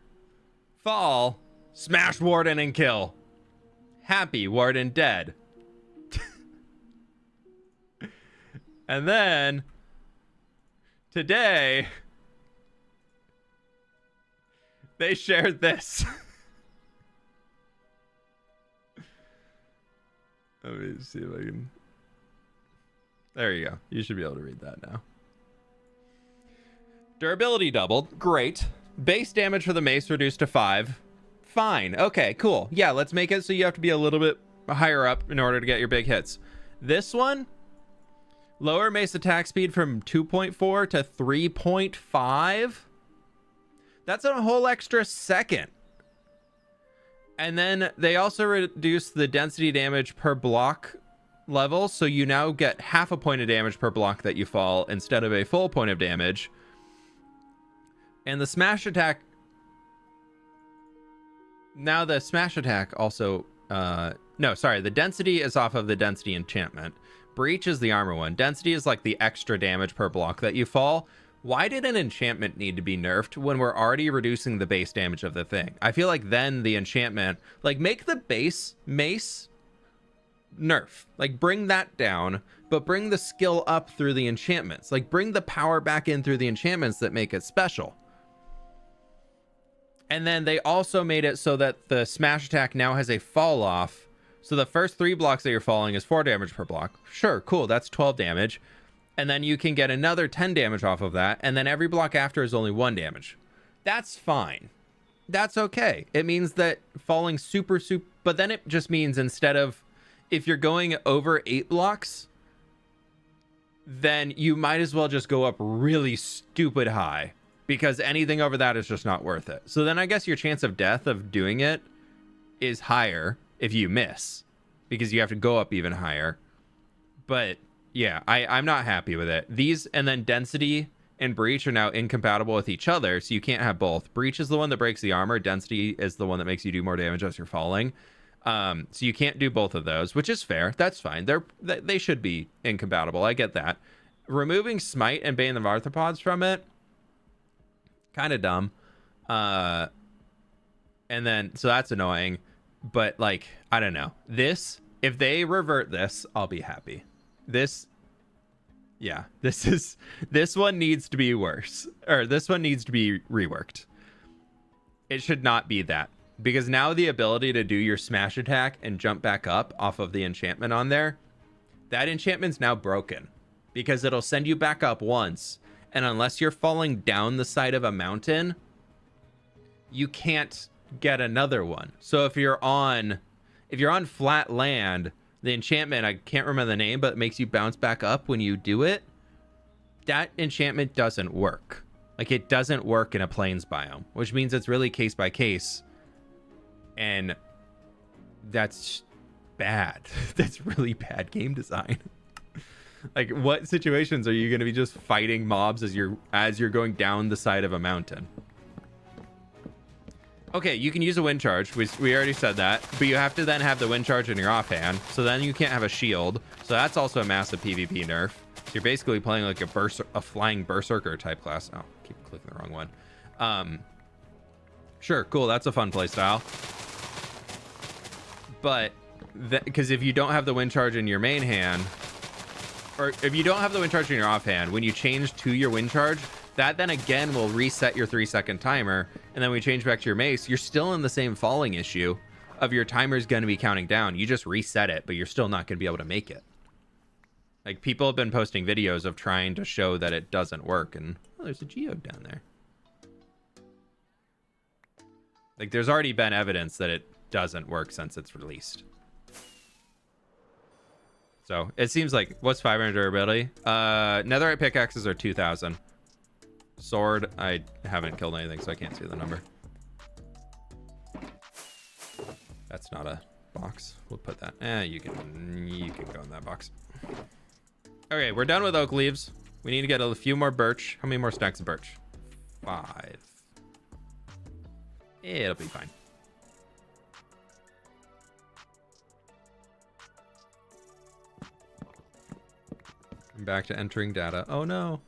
Fall, Smash Warden and Kill. Happy Warden dead. And then today they shared this. Let me see if I can. There you go. You should be able to read that now. Durability doubled. Great. Base damage for the mace reduced to 5. Fine. Okay, cool. Yeah, let's make it so you have to be a little bit higher up in order to get your big hits. This one, lower mace attack speed from 2.4 to 3.5. That's a whole extra second. And then they also reduce the density damage per block level, so you now get half a point of damage per block that you fall instead of a full point of damage. And the smash attack, now the smash attack also, no, sorry, the density is off of the density enchantment. Breach is the armor one. Density is like the extra damage per block that you fall. Why did an enchantment need to be nerfed when we're already reducing the base damage of the thing? I feel like then the enchantment, like make the base mace nerf, like bring that down, but bring the skill up through the enchantments, like bring the power back in through the enchantments that make it special. And then they also made it so that the smash attack now has a fall off. So the first 3 blocks that you're falling is 4 damage per block. Sure, cool, that's 12 damage. And then you can get another 10 damage off of that. And then every block after is only 1 damage. That's fine. That's okay. It means that falling super, but then it just means instead of, if you're going over 8 blocks, then you might as well just go up really stupid high, because anything over that is just not worth it. So then I guess your chance of death of doing it is higher if you miss, because you have to go up even higher. But yeah, I'm not happy with it. These, and then density and breach are now incompatible with each other, so you can't have both. Breach is the one that breaks the armor. Density is the one that makes you do more damage as you're falling. So you can't do both of those, which is fair. That's fine. They should be incompatible. I get that. Removing Smite and Bane of Arthropods from it, kind of dumb. And then, so that's annoying. But like, I don't know. This, if they revert this, I'll be happy. This, yeah, this one needs to be worse. Or this one needs to be reworked. It should not be that. Because now the ability to do your smash attack and jump back up off of the enchantment on there, that enchantment's now broken. Because it'll send you back up once. And unless you're falling down the side of a mountain, you can't get another one. So if you're on flat land, the enchantment, I can't remember the name, but it makes you bounce back up when you do it. That enchantment doesn't work. Like, it doesn't work in a plains biome, which means it's really case by case. And that's bad. That's really bad game design. Like, what situations are you going to be just fighting mobs as you're going down the side of a mountain? Okay, you can use a wind charge. We already said that, but you have to then have the wind charge in your offhand. So then you can't have a shield. So that's also a massive PvP nerf. So you're basically playing like a flying berserker type class. Oh, keep clicking the wrong one. Sure, cool. That's a fun play style. But because if you don't have the wind charge in your main hand, or if you don't have the wind charge in your offhand, when you change to your wind charge, that then again will reset your 3-second timer. And then when you change back to your mace, you're still in the same falling issue of your timer's going to be counting down. You just reset it, but you're still not going to be able to make it. Like, people have been posting videos of trying to show that it doesn't work. And oh, there's a geode down there. Like, there's already been evidence that it doesn't work since it's released. So it seems like, what's 500 durability? Netherite pickaxes are 2,000. Sword, I haven't killed anything, so I can't see the number. That's not a box. We'll put that. You can go in that box. Okay, we're done with oak leaves. We need to get a few more birch. How many more stacks of birch? 5. It'll be fine. I'm back to entering data. Oh no.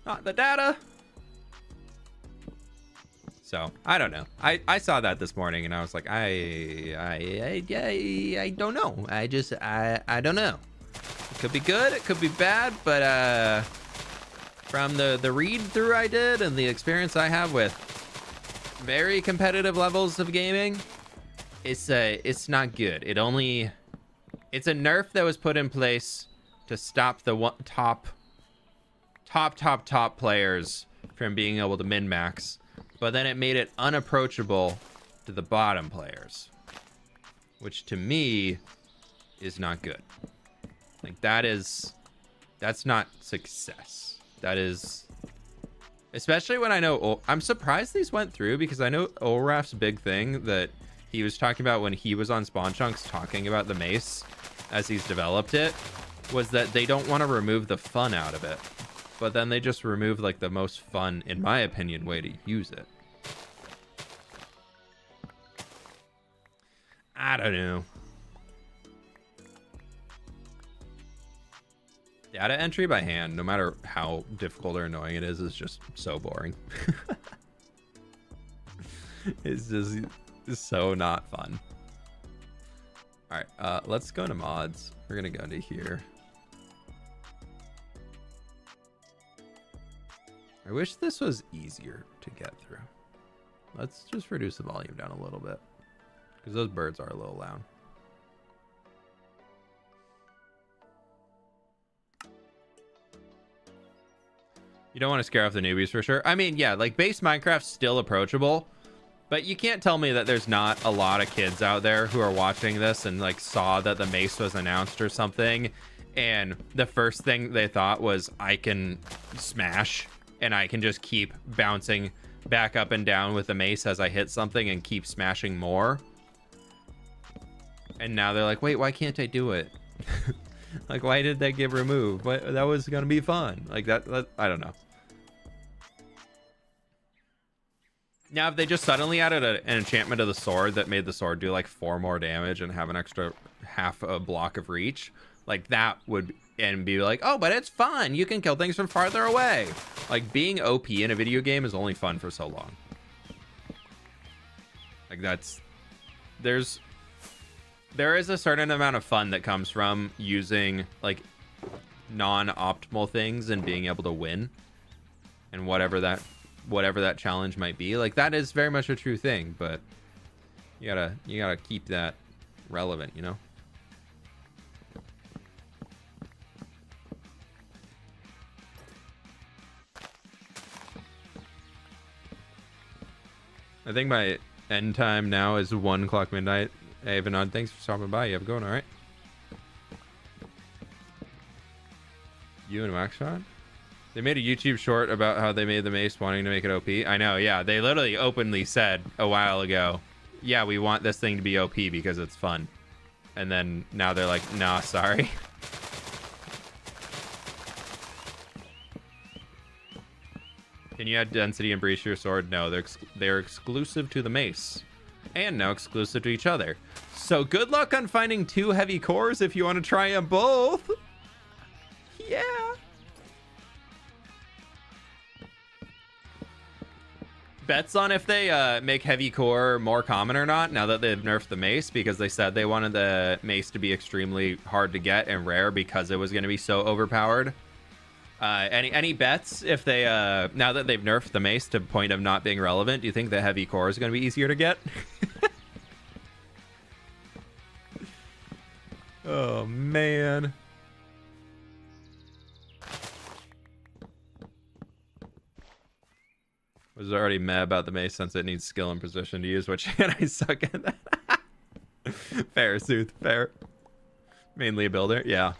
Not the data. So I don't know. I saw that this morning and I was like, I don't know. I don't know. It could be good, it could be bad, but from the read through I did and the experience I have with very competitive levels of gaming, it's not good. It's a nerf that was put in place to stop the top players from being able to min-max, but then it made it unapproachable to the bottom players, which to me is not good. Like, that's not success. That is, especially when I know, I'm surprised these went through, because I know Olraf's big thing that he was talking about when he was on Spawn Chunks talking about the Mace as he's developed it, was that they don't want to remove the fun out of it, but then they just remove like the most fun, in my opinion, way to use it. I don't know. Data entry by hand, no matter how difficult or annoying it is just so boring. It's just so not fun. All right, let's go to mods. We're gonna go to here. I wish this was easier to get through. Let's just reduce the volume down a little bit, because those birds are a little loud. You don't want to scare off the newbies for sure. I mean, yeah, like base Minecraft's still approachable, but you can't tell me that there's not a lot of kids out there who are watching this and like saw that the Mace was announced or something, and the first thing they thought was, I can smash and I can just keep bouncing back up and down with the Mace as I hit something and keep smashing more. And now they're like, wait, why can't I do it? Like, why did that get removed? That was gonna be fun. Like that I don't know. Now, if they just suddenly added an enchantment of the sword that made the sword do like 4 more damage and have an extra half a block of reach, Like that would, and be like, oh, but it's fun. You can kill things from farther away. Like being OP in a video game is only fun for so long. Like there is a certain amount of fun that comes from using like non-optimal things and being able to win, and whatever that challenge might be. Like that is very much a true thing, but you gotta keep that relevant, you know. I think my end time now is 1 o'clock midnight. Hey, Vinod, thanks for stopping by. You have it going all right? You and Waxshot? They made a YouTube short about how they made the Mace wanting to make it OP. I know, yeah. They literally openly said a while ago, yeah, we want this thing to be OP because it's fun. And then now they're like, nah, sorry. Can you add density and breach to your sword? No, they're exclusive to the Mace. And now exclusive to each other. So good luck on finding 2 heavy cores if you want to try them both. Yeah. Bets on if they make heavy core more common or not now that they've nerfed the Mace, because they said they wanted the Mace to be extremely hard to get and rare because it was going to be so overpowered. Any bets if they now that they've nerfed the Mace to the point of not being relevant, do you think the heavy core is going to be easier to get? Oh man. Was already mad about the Mace since it needs skill and precision to use, which I suck at that. Fair, Sooth, fair. Mainly a builder, yeah.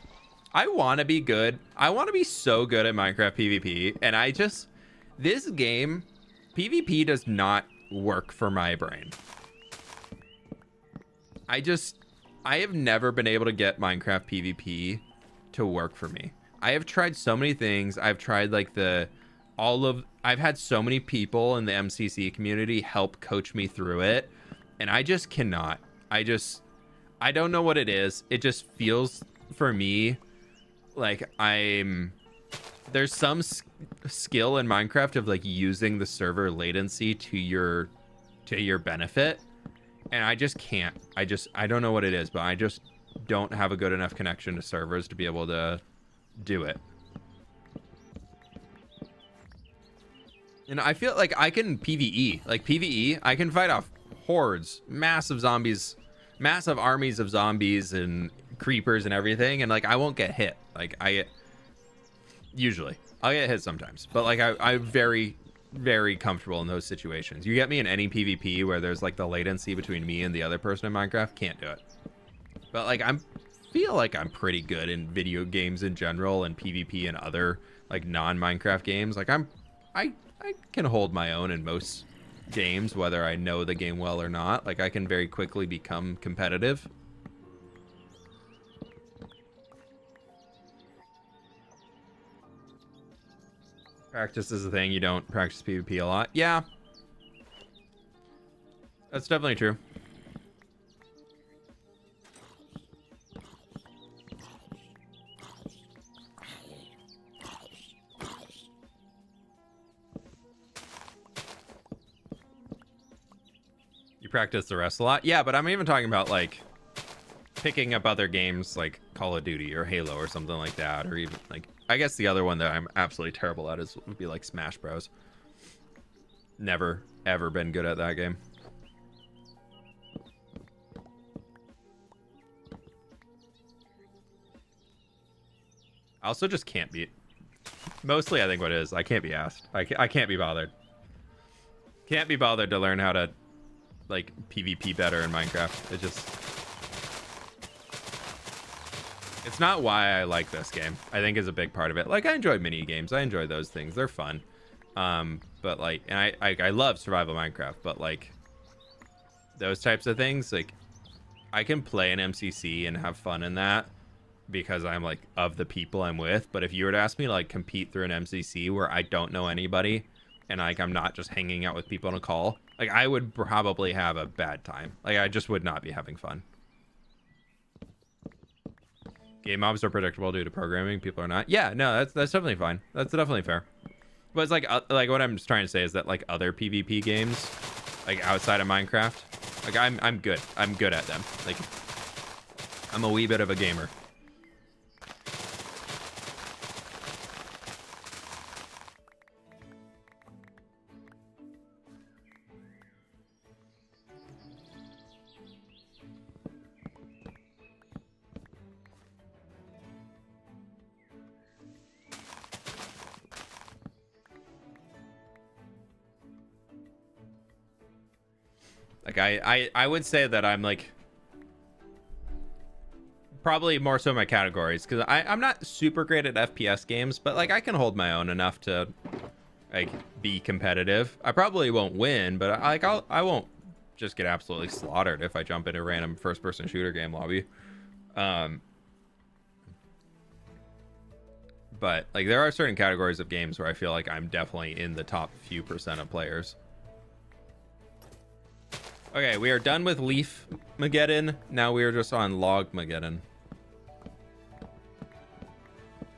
I want to be good. I want to be so good at Minecraft PvP, and this game, PvP does not work for my brain. I have never been able to get Minecraft PvP to work for me. I have tried so many things. I've tried like I've had so many people in the MCC community help coach me through it, and I just cannot. I don't know what it is. It just feels for me like there's some skill in Minecraft of like using the server latency to your benefit, and I just can't. I don't know what it is, but I just don't have a good enough connection to servers to be able to do it. And I feel like I can PvE. Like PvE, I can fight off hordes, massive zombies, massive armies of zombies and creepers and everything, and like I won't get hit. Like I'll get hit sometimes, but like I'm very, very comfortable in those situations. You get me in any PvP where there's like the latency between me and the other person in Minecraft, can't do it. But like feel like I'm pretty good in video games in general and PvP and other like non-Minecraft games. Like I can hold my own in most games, whether I know the game well or not. Like I can very quickly become competitive. Practice is the thing. You don't practice PvP a lot. Yeah. That's definitely true. You practice the rest a lot? Yeah, but I'm even talking about like picking up other games like Call of Duty or Halo or something like that, or even like I guess the other one that I'm absolutely terrible at would be like Smash Bros. Never ever been good at that game. I also just can't be. Mostly, I think what it is, I can't be asked. I can't be bothered. Can't be bothered to learn how to like PvP better in Minecraft. It's not why I like this game. I think is a big part of it. Like I enjoy mini games. I enjoy those things. They're fun. But like, and I love survival Minecraft. But like, those types of things, like, I can play an MCC and have fun in that because I'm like of the people I'm with. But if you were to ask me to like compete through an MCC where I don't know anybody and like I'm not just hanging out with people on a call, like I would probably have a bad time. Like I just would not be having fun. game mobs are predictable due to programming. People are not. Yeah, no, that's definitely fine. That's definitely fair. But it's like what I'm just trying to say is that like other PvP games, like outside of Minecraft, like I'm good. I'm good at them. Like I'm a wee bit of a gamer. Like I would say that I'm like probably more so my categories, because I'm not super great at FPS games, but like I can hold my own enough to like be competitive. I probably won't win, but I won't just get absolutely slaughtered if I jump into a random first-person shooter game lobby. But like there are certain categories of games where I feel like I'm definitely in the top few percent of players. Okay, we are done with Leaf Mageddon. Now we are just on Log Mageddon.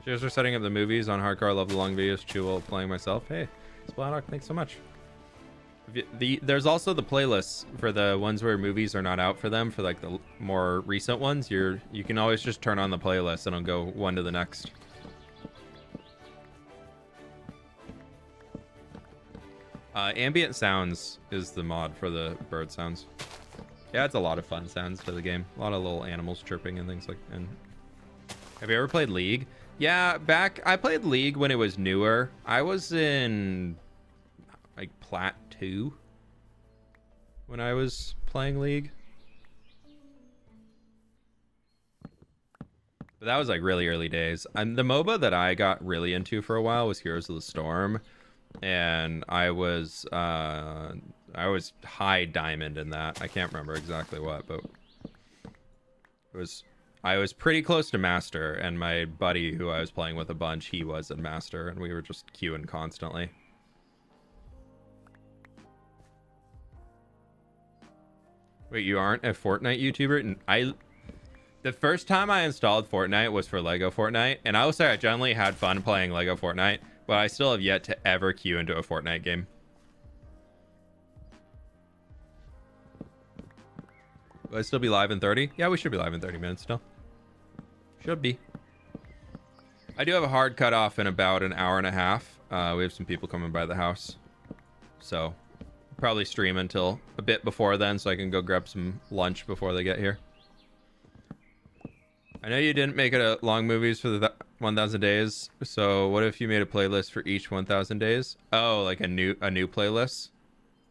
Cheers for setting up the movies on hardcore. I love the long videos. Chew while playing myself. Hey, Splatok, thanks so much. There's also the playlists for the ones where movies are not out for them. For like the more recent ones, you can always just turn on the playlist and it'll go one to the next. Ambient sounds is the mod for the bird sounds. Yeah, it's a lot of fun sounds to the game. A lot of little animals chirping and things like. And have you ever played League? Yeah, I played League when it was newer. I was in like Plat 2 when I was playing League. But that was like really early days. And the MOBA that I got really into for a while was Heroes of the Storm. And I was high diamond in that. I can't remember exactly what, but I was pretty close to master, and my buddy who I was playing with a bunch, he was in master, and we were just queuing constantly. Wait, you aren't a Fortnite YouTuber? The first time I installed Fortnite was for Lego Fortnite, and I will say I generally had fun playing Lego Fortnite, but I still have yet to ever queue into a Fortnite game. Will I still be live in 30? Yeah, we should be live in 30 minutes still. Should be. I do have a hard cutoff in about an hour and a half. We have some people coming by the house. So, probably stream until a bit before then so I can go grab some lunch before they get here. I know you didn't make it a long movies for the 1000 days. So what if you made a playlist for each 1000 days? Oh, like a new playlist?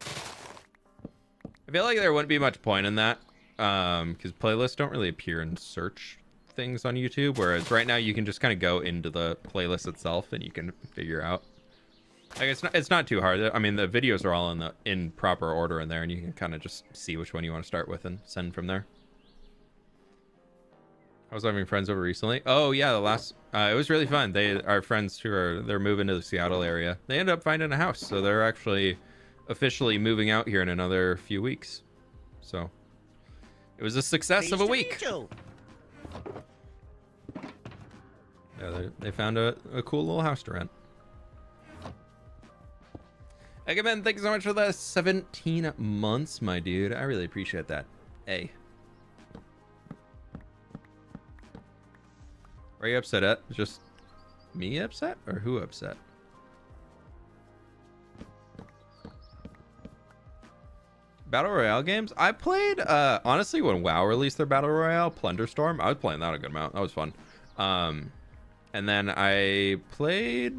I feel like there wouldn't be much point in that. Because playlists don't really appear in search things on YouTube. Whereas right now you can just kind of go into the playlist itself and you can figure out. Like it's not too hard. I mean, the videos are all in proper order in there, and you can kind of just see which one you want to start with and send from there. I was having friends over recently. Oh yeah, it was really fun. Our friends they're moving to the Seattle area. They ended up finding a house, so they're actually officially moving out here in another few weeks. So it was a success of a week. Yeah, they found a cool little house to rent. Keybinds, thank you so much for the 17 months, my dude. I really appreciate that. Hey. Are you upset at? Just me upset? Or who upset? Battle Royale games? I played, honestly, when WoW released their Battle Royale, Plunderstorm, I was playing that a good amount. That was fun. And then I played...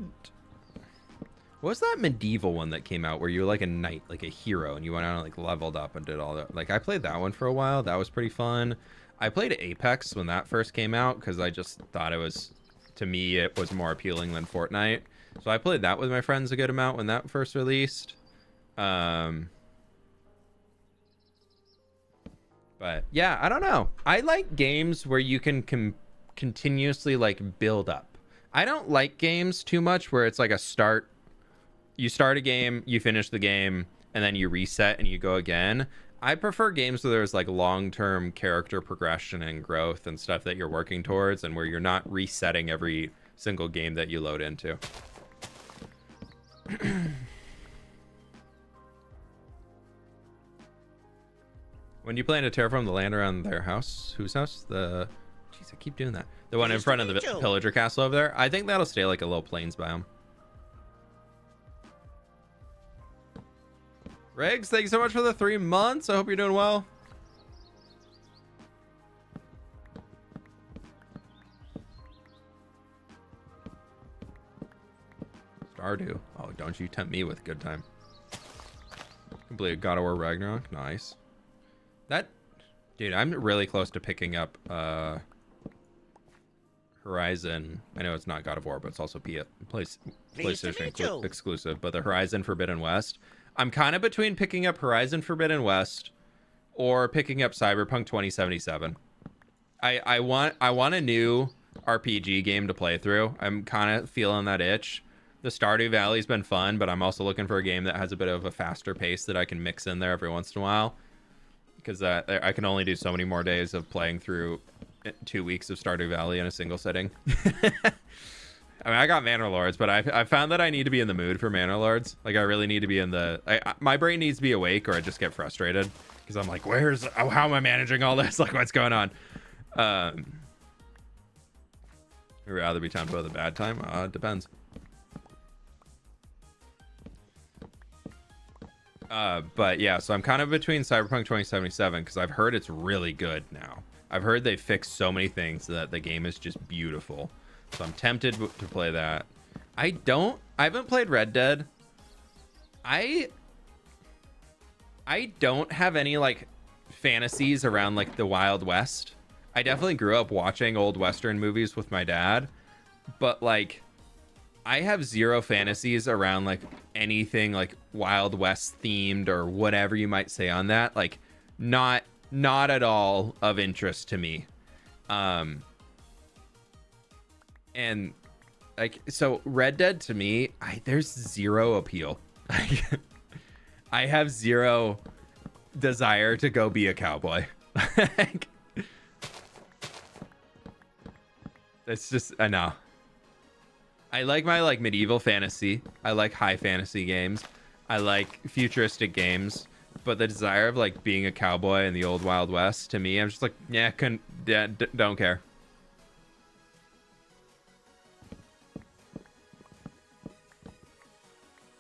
What was that medieval one that came out where you were like a knight, like a hero, and you went out and like leveled up and did all that? Like, I played that one for a while. That was pretty fun. I played Apex when that first came out because I just thought it was, to me, it was more appealing than Fortnite. So I played that with my friends a good amount when that first released. But yeah, I don't know. I like games where you can continuously like build up. I don't like games too much where it's like you start a game, you finish the game, and then you reset and you go again. I prefer games where there's like long-term character progression and growth and stuff that you're working towards, and where you're not resetting every single game that you load into. When you plan to terraform the land around their house, whose house? Jeez, I keep doing that. The one in front of the pillager castle over there. I think that'll stay like a little plains biome. Riggs, thank you so much for the 3 months. I hope you're doing well. Stardew. Oh, don't you tempt me with a good time. Completed God of War Ragnarok. Nice. That, dude, I'm really close to picking up Horizon. I know it's not God of War, but it's also PlayStation exclusive. But the Horizon Forbidden West. I'm kind of between picking up Horizon Forbidden West or picking up Cyberpunk 2077. I want a new RPG game to play through. I'm kind of feeling that itch. The Stardew Valley's been fun, but I'm also looking for a game that has a bit of a faster pace that I can mix in there every once in a while. Because I can only do so many more days of playing through 2 weeks of Stardew Valley in a single sitting. I mean, I got Manor Lords, but I found that I need to be in the mood for Manor Lords. Like, I really need to be in the... my brain needs to be awake, or I just get frustrated. Because I'm like, how am I managing all this? Like, what's going on? I'd rather be time for the bad time. It depends. But yeah, so I'm kind of between Cyberpunk 2077, because I've heard it's really good now. I've heard they fixed so many things that the game is just beautiful. So I'm tempted to play that. I haven't played Red Dead. I don't have any like fantasies around like the Wild West. I definitely grew up watching old Western movies with my dad, but like I have zero fantasies around like anything like Wild West themed or whatever you might say on that. Like not at all of interest to me. And like, so Red Dead to me, there's zero appeal. I have zero desire to go be a cowboy. It's just, no. I like my like medieval fantasy. I like high fantasy games. I like futuristic games. But the desire of like being a cowboy in the old Wild West, to me, I'm just like, don't care.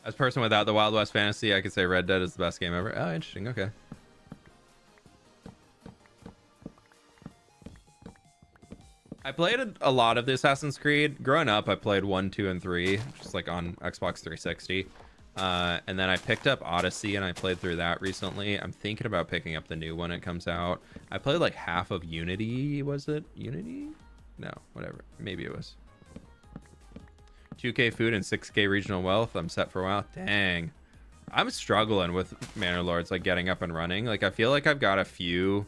As a person without the Wild West fantasy, I could say Red Dead is the best game ever. Oh, interesting. Okay. I played a lot of the Assassin's Creed. Growing up, I played 1, 2, and 3, just like on Xbox 360. And then I picked up Odyssey, and I played through that recently. I'm thinking about picking up the new one when it comes out. I played like half of Unity. Was it Unity? No, whatever. Maybe it was. 2K food and 6K regional wealth. I'm set for a while. Dang. I'm struggling with Manor Lords, like getting up and running. Like I feel like I've got a few.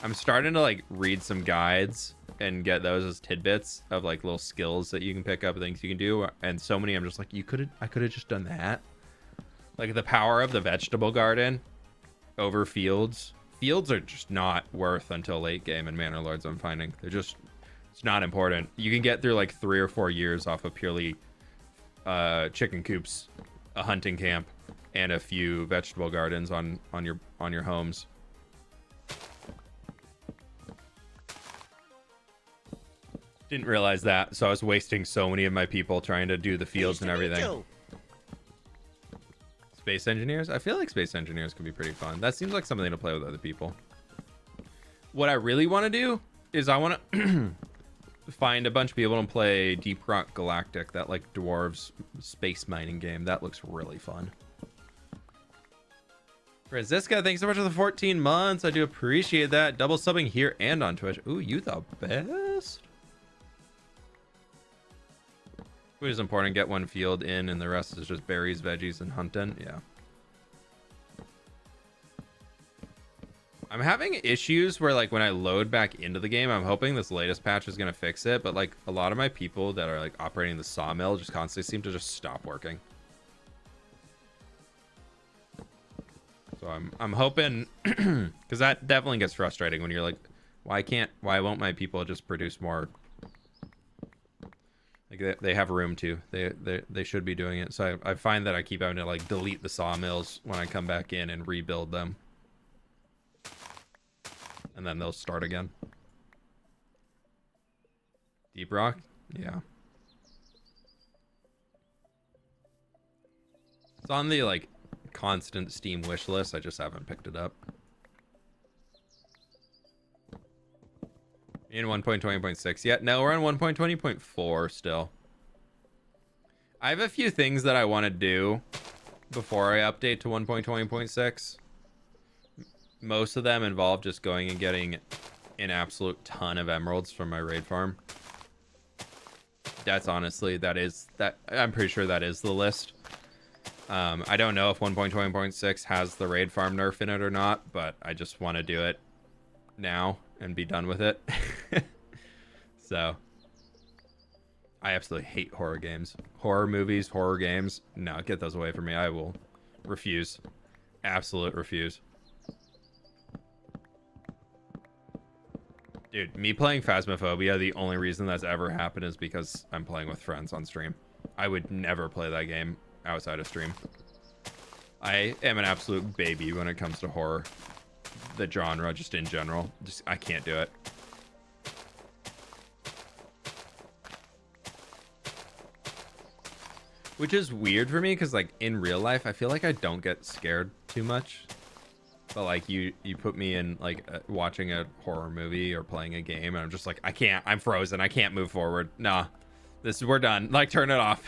I'm starting to like read some guides and get those as tidbits of like little skills that you can pick up, things you can do. And so many, I'm just like, I could have just done that. Like the power of the vegetable garden over fields. Fields are just not worth until late game in Manor Lords, I'm finding. It's not important. You can get through like 3 or 4 years off of purely chicken coops, a hunting camp, and a few vegetable gardens on your homes. Didn't realize that, so I was wasting so many of my people trying to do the fields and everything. Space engineers? I feel like space engineers could be pretty fun. That seems like something to play with other people. What I really want to do is I want to find a bunch of people and play Deep Rock Galactic, that like dwarves space mining game. That looks really fun. Franziska, thanks so much for the 14 months. I do appreciate that. Double subbing here and on Twitch. Ooh, you the best. Food is important. Get one field in and the rest is just berries, veggies, and hunting. Yeah. I'm having issues where like when I load back into the game, I'm hoping this latest patch is going to fix it. But like a lot of my people that are like operating the sawmill just constantly seem to just stop working. So So I'm hoping, because that definitely gets frustrating when you're like, why won't my people just produce more? Like they have room to. They should be doing it. So I find that I keep having to like delete the sawmills when I come back in and rebuild them. And then they'll start again. Deep rock? Yeah. It's on the like constant Steam wish list. I just haven't picked it up. In 1.20.6 yet? No, we're on 1.20.4 still. I have a few things that I want to do before I update to 1.20.6. Most of them involve just going and getting an absolute ton of emeralds from my raid farm. That's honestly, I'm pretty sure that is the list. I don't know if 1.20.6 has the raid farm nerf in it or not, but I just want to do it now and be done with it. So I absolutely hate horror games. Horror movies, horror games. No, get those away from me. I will refuse. Absolute refuse. Dude, me playing Phasmophobia, the only reason that's ever happened is because I'm playing with friends on stream. I would never play that game outside of stream. I am an absolute baby when it comes to horror. The genre, just in general. I can't do it. Which is weird for me, because like in real life, I feel like I don't get scared too much. But like you put me in like watching a horror movie or playing a game, and I'm just like, I can't. I'm frozen. I can't move forward. Nah, we're done. Like, turn it off.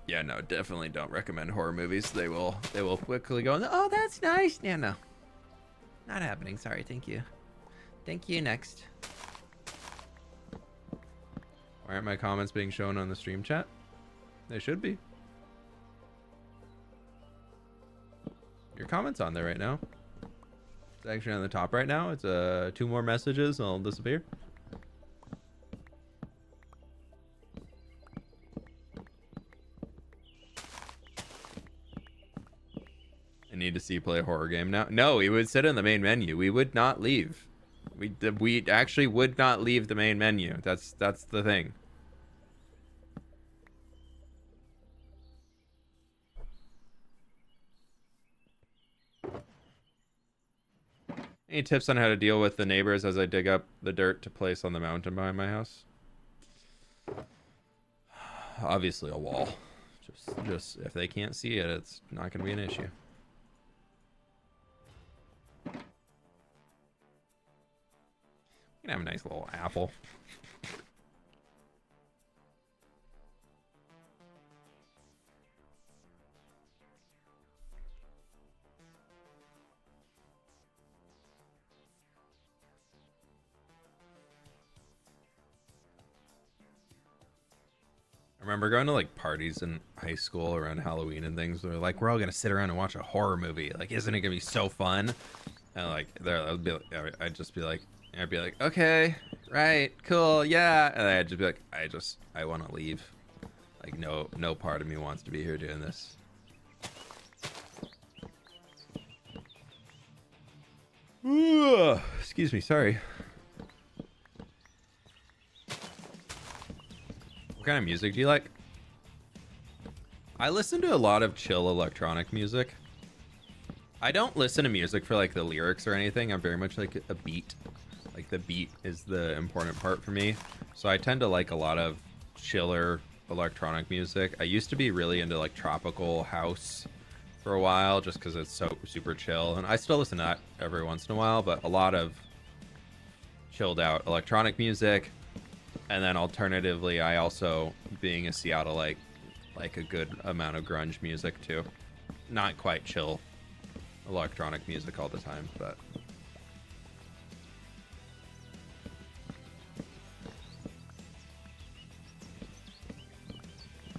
Yeah, no, definitely don't recommend horror movies. They will quickly go, oh, that's nice. Yeah, no, not happening. Sorry. Thank you. Thank you. Next. Why aren't my comments being shown on the stream chat? They should be. Your comment's on there right now. It's actually on the top right now. It's 2 more messages and it'll disappear. I need to see you play a horror game now. No, we would sit in the main menu. We would not leave. We actually would not leave the main menu. That's the thing. Any tips on how to deal with the neighbors as I dig up the dirt to place on the mountain behind my house? Obviously a wall. Just if they can't see it, it's not going to be an issue. You can have a nice little apple. I remember going to like parties in high school around Halloween and things. They're like, we're all gonna sit around and watch a horror movie. Like, isn't it gonna be so fun? And like, I'd be like, okay, right, cool, yeah. And I'd just be like, I want to leave. Like, no part of me wants to be here doing this. Ooh, excuse me, sorry. What kind of music do you like? I listen to a lot of chill electronic music. I don't listen to music for like the lyrics or anything. I'm very much like a beat. Like the beat is the important part for me. So I tend to like a lot of chiller electronic music. I used to be really into like tropical house for a while just because it's so super chill. And I still listen to that every once in a while, but a lot of chilled out electronic music. And then alternatively, I also, being a Seattleite, like a good amount of grunge music too. Not quite chill electronic music all the time, but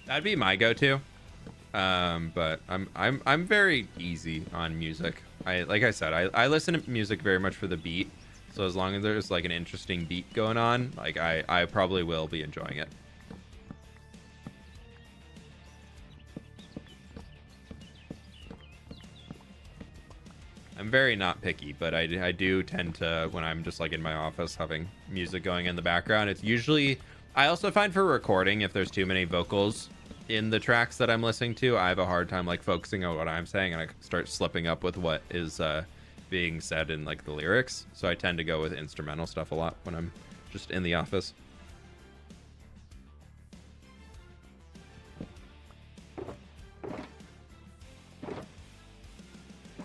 that'd be my go-to. But I'm very easy on music. Like I said, I listen to music very much for the beat. So as long as there's like an interesting beat going on, like I probably will be enjoying it. I'm very not picky, but I do tend to, when I'm just like in my office having music going in the background, it's usually, I also find for recording, if there's too many vocals in the tracks that I'm listening to, I have a hard time like focusing on what I'm saying, and I start slipping up with what is being said in like the lyrics. So I tend to go with instrumental stuff a lot when I'm just in the office.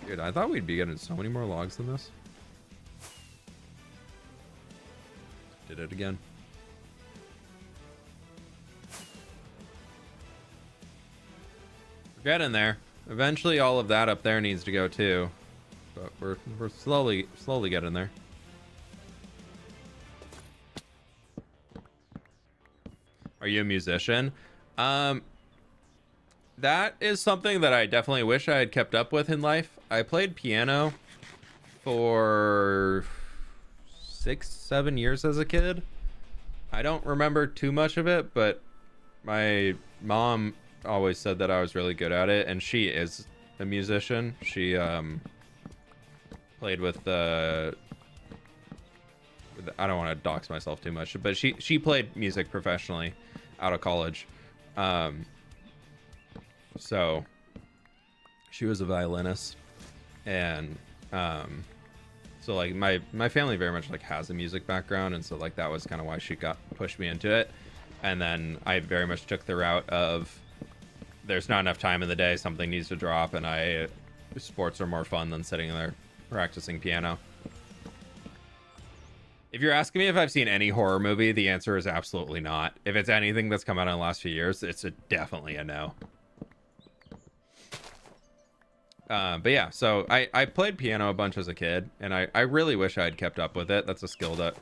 Dude, I thought we'd be getting so many more logs than this. Did it again. We're getting there. Eventually all of that up there needs to go too. But we're slowly getting there. Are you a musician? That is something that I definitely wish I had kept up with in life. I played piano for 6-7 years as a kid. I don't remember too much of it, but my mom always said that I was really good at it, and she is a musician. She played with I don't want to dox myself too much, but she played music professionally out of college. So she was a violinist, and so like my family very much like has a music background, and so like that was kind of why she pushed me into it. And then I very much took the route of there's not enough time in the day, something needs to drop, and sports are more fun than sitting there practicing piano. If you're asking me if I've seen any horror movie, the answer is absolutely not. If it's anything that's come out in the last few years, it's definitely a no. But yeah, so I played piano a bunch as a kid, and I really wish I had kept up with it. That's a skill that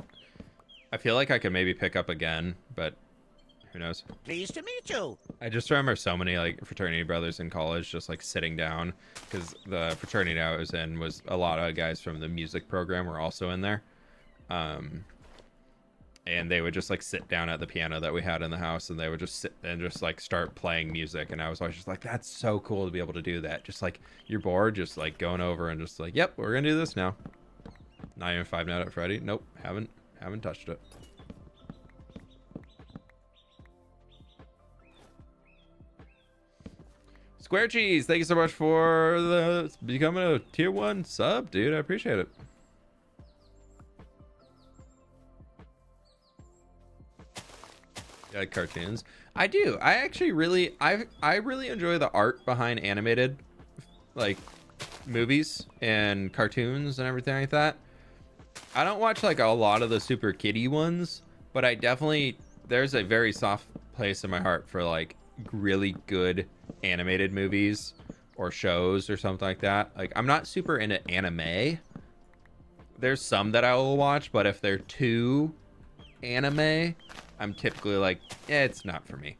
I feel like I could maybe pick up again, but who knows? Pleased to meet you. I just remember so many like fraternity brothers in college just like sitting down, because the fraternity I was in was a lot of guys from the music program were also in there. And they would just like sit down at the piano that we had in the house, and they would just sit and just like start playing music. And I was always just like, that's so cool to be able to do that. Just like you're bored, just like going over and just like, yep, we're gonna do this now. Not even Five Nights at Freddy. Nope, haven't touched it. Square Cheese, thank you so much for becoming a tier 1 sub, dude. I appreciate it. Like cartoons, I do. I actually really I really enjoy the art behind animated like movies and cartoons and everything like that. I don't watch like a lot of the super kiddie ones, but I definitely, there's a very soft place in my heart for like really good animated movies or shows or something like that. Like I'm not super into anime. There's some that I will watch, but if they're too anime, I'm typically like, it's not for me.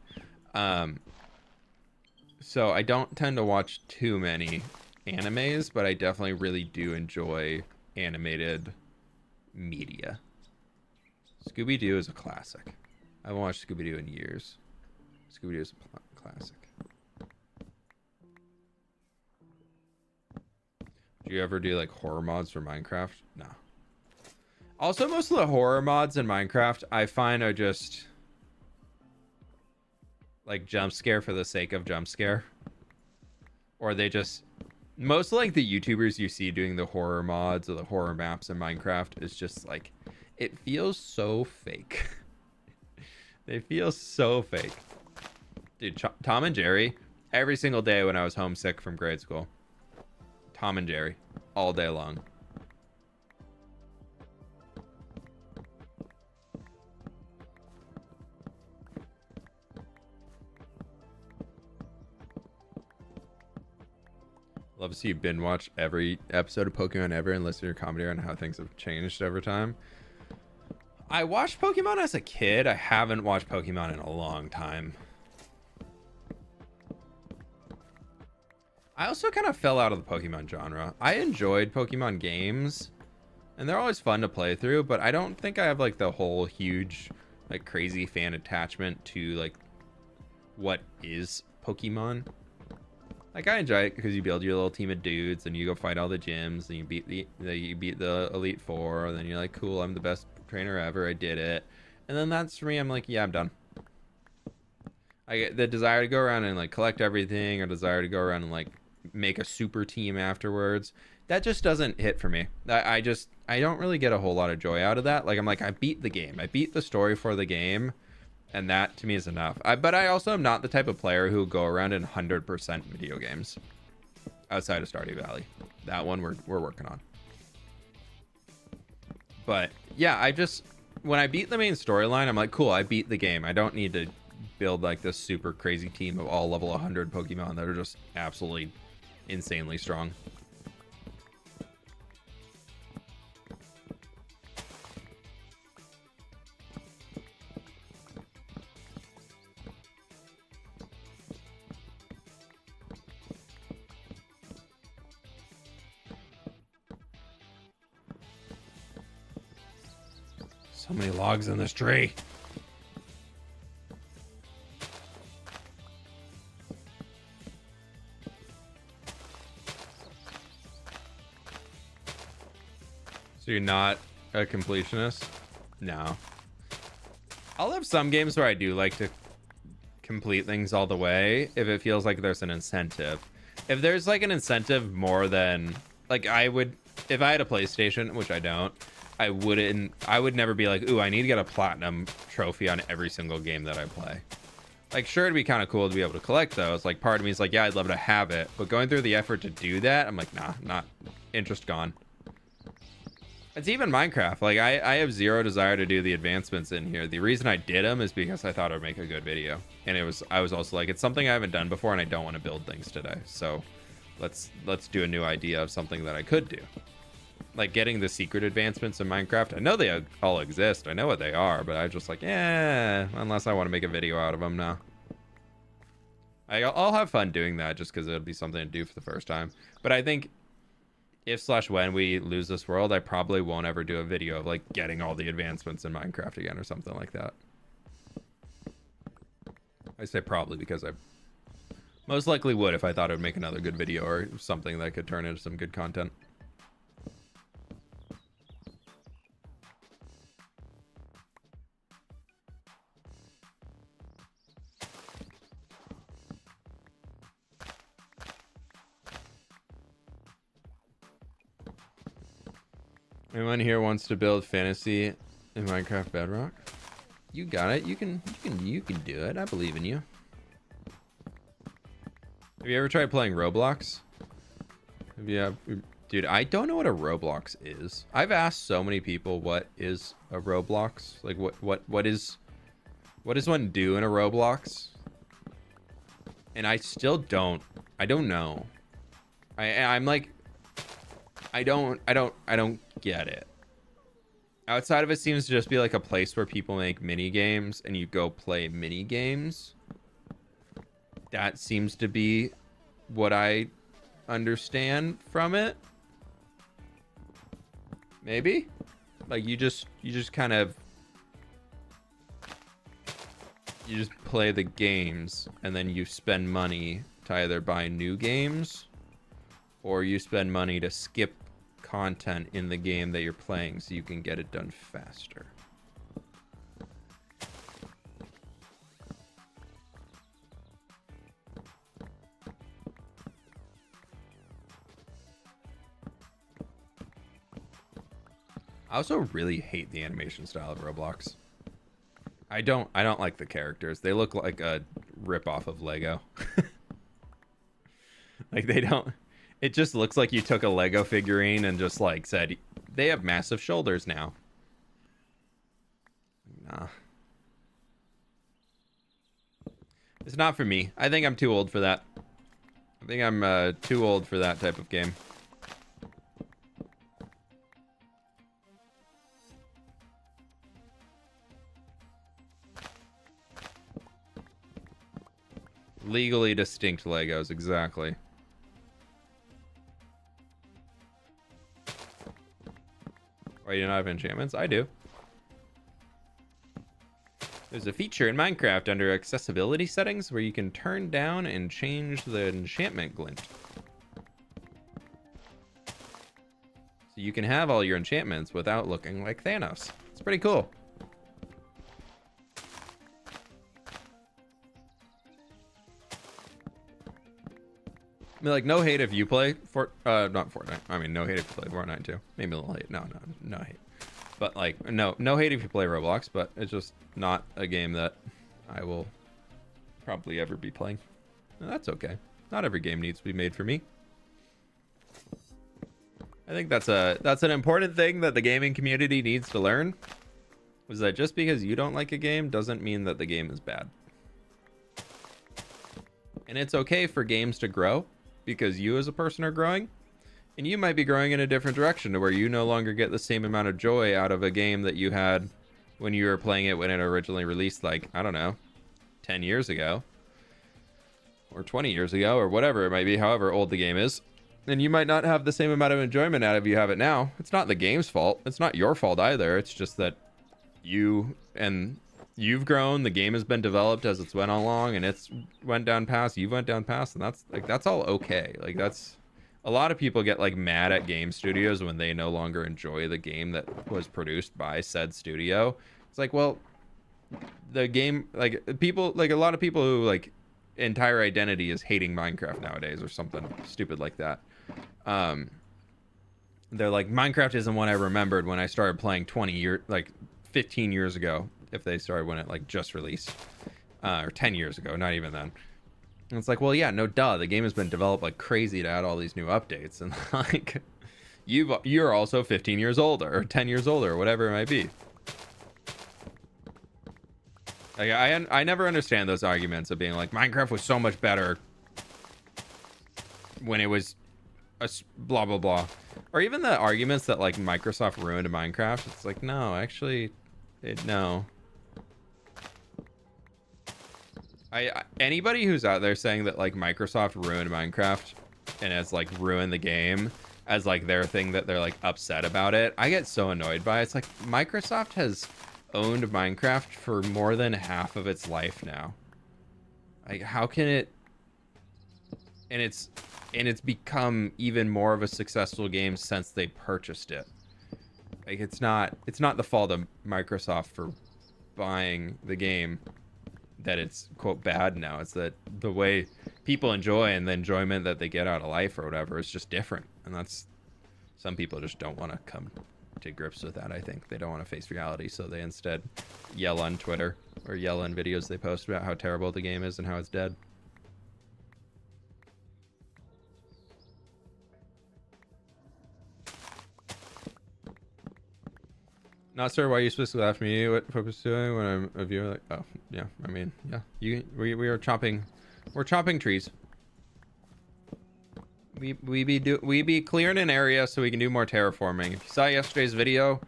So I don't tend to watch too many animes, but I definitely really do enjoy animated media. Scooby-Doo is a classic. I haven't watched Scooby-Doo in years. Scooby-Doo is a classic. Do you ever do like horror mods for Minecraft? No. Also, most of the horror mods in Minecraft, I find are just like jump scare for the sake of jump scare. Or they just, most like the YouTubers you see doing the horror mods or the horror maps in Minecraft is just like, it feels so fake. They feel so fake. Dude, Tom and Jerry, every single day when I was homesick from grade school. Tom and Jerry, all day long. Love to see you binge watch every episode of Pokemon ever and listen to your commentary on how things have changed over time. I watched Pokemon as a kid. I haven't watched Pokemon in a long time. I also kind of fell out of the Pokemon genre. I enjoyed Pokemon games, and they're always fun to play through, but I don't think I have like the whole huge like crazy fan attachment to like what is Pokemon. Like I enjoy it because you build your little team of dudes and you go fight all the gyms and you beat the Elite Four, and then you're like, cool, I'm the best trainer ever, I did it. And then that's for me, I'm like, yeah, I'm done. I get the desire to go around and like collect everything, or desire to go around and like make a super team afterwards. That just doesn't hit for me. I don't really get a whole lot of joy out of that. Like I'm like, I beat the game, I beat the story for the game, and that to me is enough. But I also am not the type of player who go around and 100% video games outside of Stardew Valley. That one we're working on. But yeah, when I beat the main storyline, I'm like, cool, I beat the game. I don't need to build like this super crazy team of all level 100 Pokemon that are just absolutely insanely strong. So many logs in this tree. So you're not a completionist? No. I'll have some games where I do like to complete things all the way if it feels like there's an incentive. If there's like an incentive more than like I would, if I had a PlayStation, which I don't, I would never be like, ooh, I need to get a platinum trophy on every single game that I play. Like, sure, it'd be kind of cool to be able to collect those. Like, part of me is like, yeah, I'd love to have it. But going through the effort to do that, I'm like, nah, not interest gone. It's even Minecraft. Like, I have zero desire to do the advancements in here. The reason I did them is because I thought it would make a good video. And I was also like, it's something I haven't done before and I don't want to build things today. So let's do a new idea of something that I could do. Like getting the secret advancements in Minecraft. I know they all exist. I know what they are, but I just like, unless I want to make a video out of them now. I'll have fun doing that just because it'll be something to do for the first time. But I think if/when we lose this world, I probably won't ever do a video of like getting all the advancements in Minecraft again or something like that. I say probably because I most likely would if I thought it would make another good video or something that could turn into some good content. Anyone here wants to build fantasy in Minecraft Bedrock? You got it. You can do it. I believe in you. Have you ever tried playing Roblox? Dude, I don't know what a Roblox is. I've asked so many people what is a Roblox. Like what does one do in a Roblox? And I still don't. I don't know. I'm like, I don't get it. Outside of it seems to just be like a place where people make mini games and you go play mini games. That seems to be what I understand from it. Maybe? Like you just kind of play the games and then you spend money to either buy new games or you spend money to skip content in the game that you're playing so you can get it done faster. I also really hate the animation style of Roblox. I don't like the characters. They look like a rip-off of Lego. Like they don't. It just looks like you took a Lego figurine and just like said, they have massive shoulders now. Nah. It's not for me. I think I'm too old for that. I think I'm too old for that type of game. Legally distinct Legos, exactly. Why do you not have enchantments? I do. There's a feature in Minecraft under accessibility settings where you can turn down and change the enchantment glint. So you can have all your enchantments without looking like Thanos. It's pretty cool. I mean, like, no hate if you play not Fortnite. I mean, no hate if you play Fortnite too. Maybe a little hate. No hate. But like, no hate if you play Roblox. But it's just not a game that I will probably ever be playing. And that's okay. Not every game needs to be made for me. I think that's an important thing that the gaming community needs to learn. Was that just because you don't like a game doesn't mean that the game is bad. And it's okay for games to grow. Because you as a person are growing, and you might be growing in a different direction to where you no longer get the same amount of joy out of a game that you had when you were playing it when it originally released, like, I don't know, 10 years ago or 20 years ago or whatever it might be, however old the game is. And you might not have the same amount of enjoyment out of you have it now. It's not the game's fault. It's not your fault either. It's just that you've grown, the game has been developed as it's went along, and it's went down past, you went down past, and that's all okay. Like, that's, a lot of people get like mad at game studios when they no longer enjoy the game that was produced by said studio. It's like, well, the game, like, people, like, a lot of people who like entire identity is hating Minecraft nowadays or something stupid like that. They're like, Minecraft isn't what I remembered when I started playing 15 years ago. If they started when it like just released, or 10 years ago, not even then. And it's like, well, yeah, no duh, the game has been developed like crazy to add all these new updates, and like, you're also 15 years older or 10 years older or whatever it might be. Like, I never understand those arguments of being like, Minecraft was so much better when it was a blah blah blah, or even the arguments that like Microsoft ruined Minecraft. It's like, no, actually, no. Anybody who's out there saying that like Microsoft ruined Minecraft and has like ruined the game as like their thing that they're like upset about it, I get so annoyed by it. It's like, Microsoft has owned Minecraft for more than half of its life now. Like, how can it, and it's become even more of a successful game since they purchased it. Like, it's not the fault of Microsoft for buying the game that it's quote bad now. It's that the way people enjoy and the enjoyment that they get out of life or whatever is just different, and that's, some people just don't want to come to grips with that. I think they don't want to face reality, so they instead yell on Twitter or yell in videos they post about how terrible the game is and how it's dead. Not sure why you specifically asked me what fWhip is doing when I'm a viewer. Like, oh yeah, I mean, yeah, we are chopping, we're chopping trees. We be clearing an area so we can do more terraforming. If you saw yesterday's video,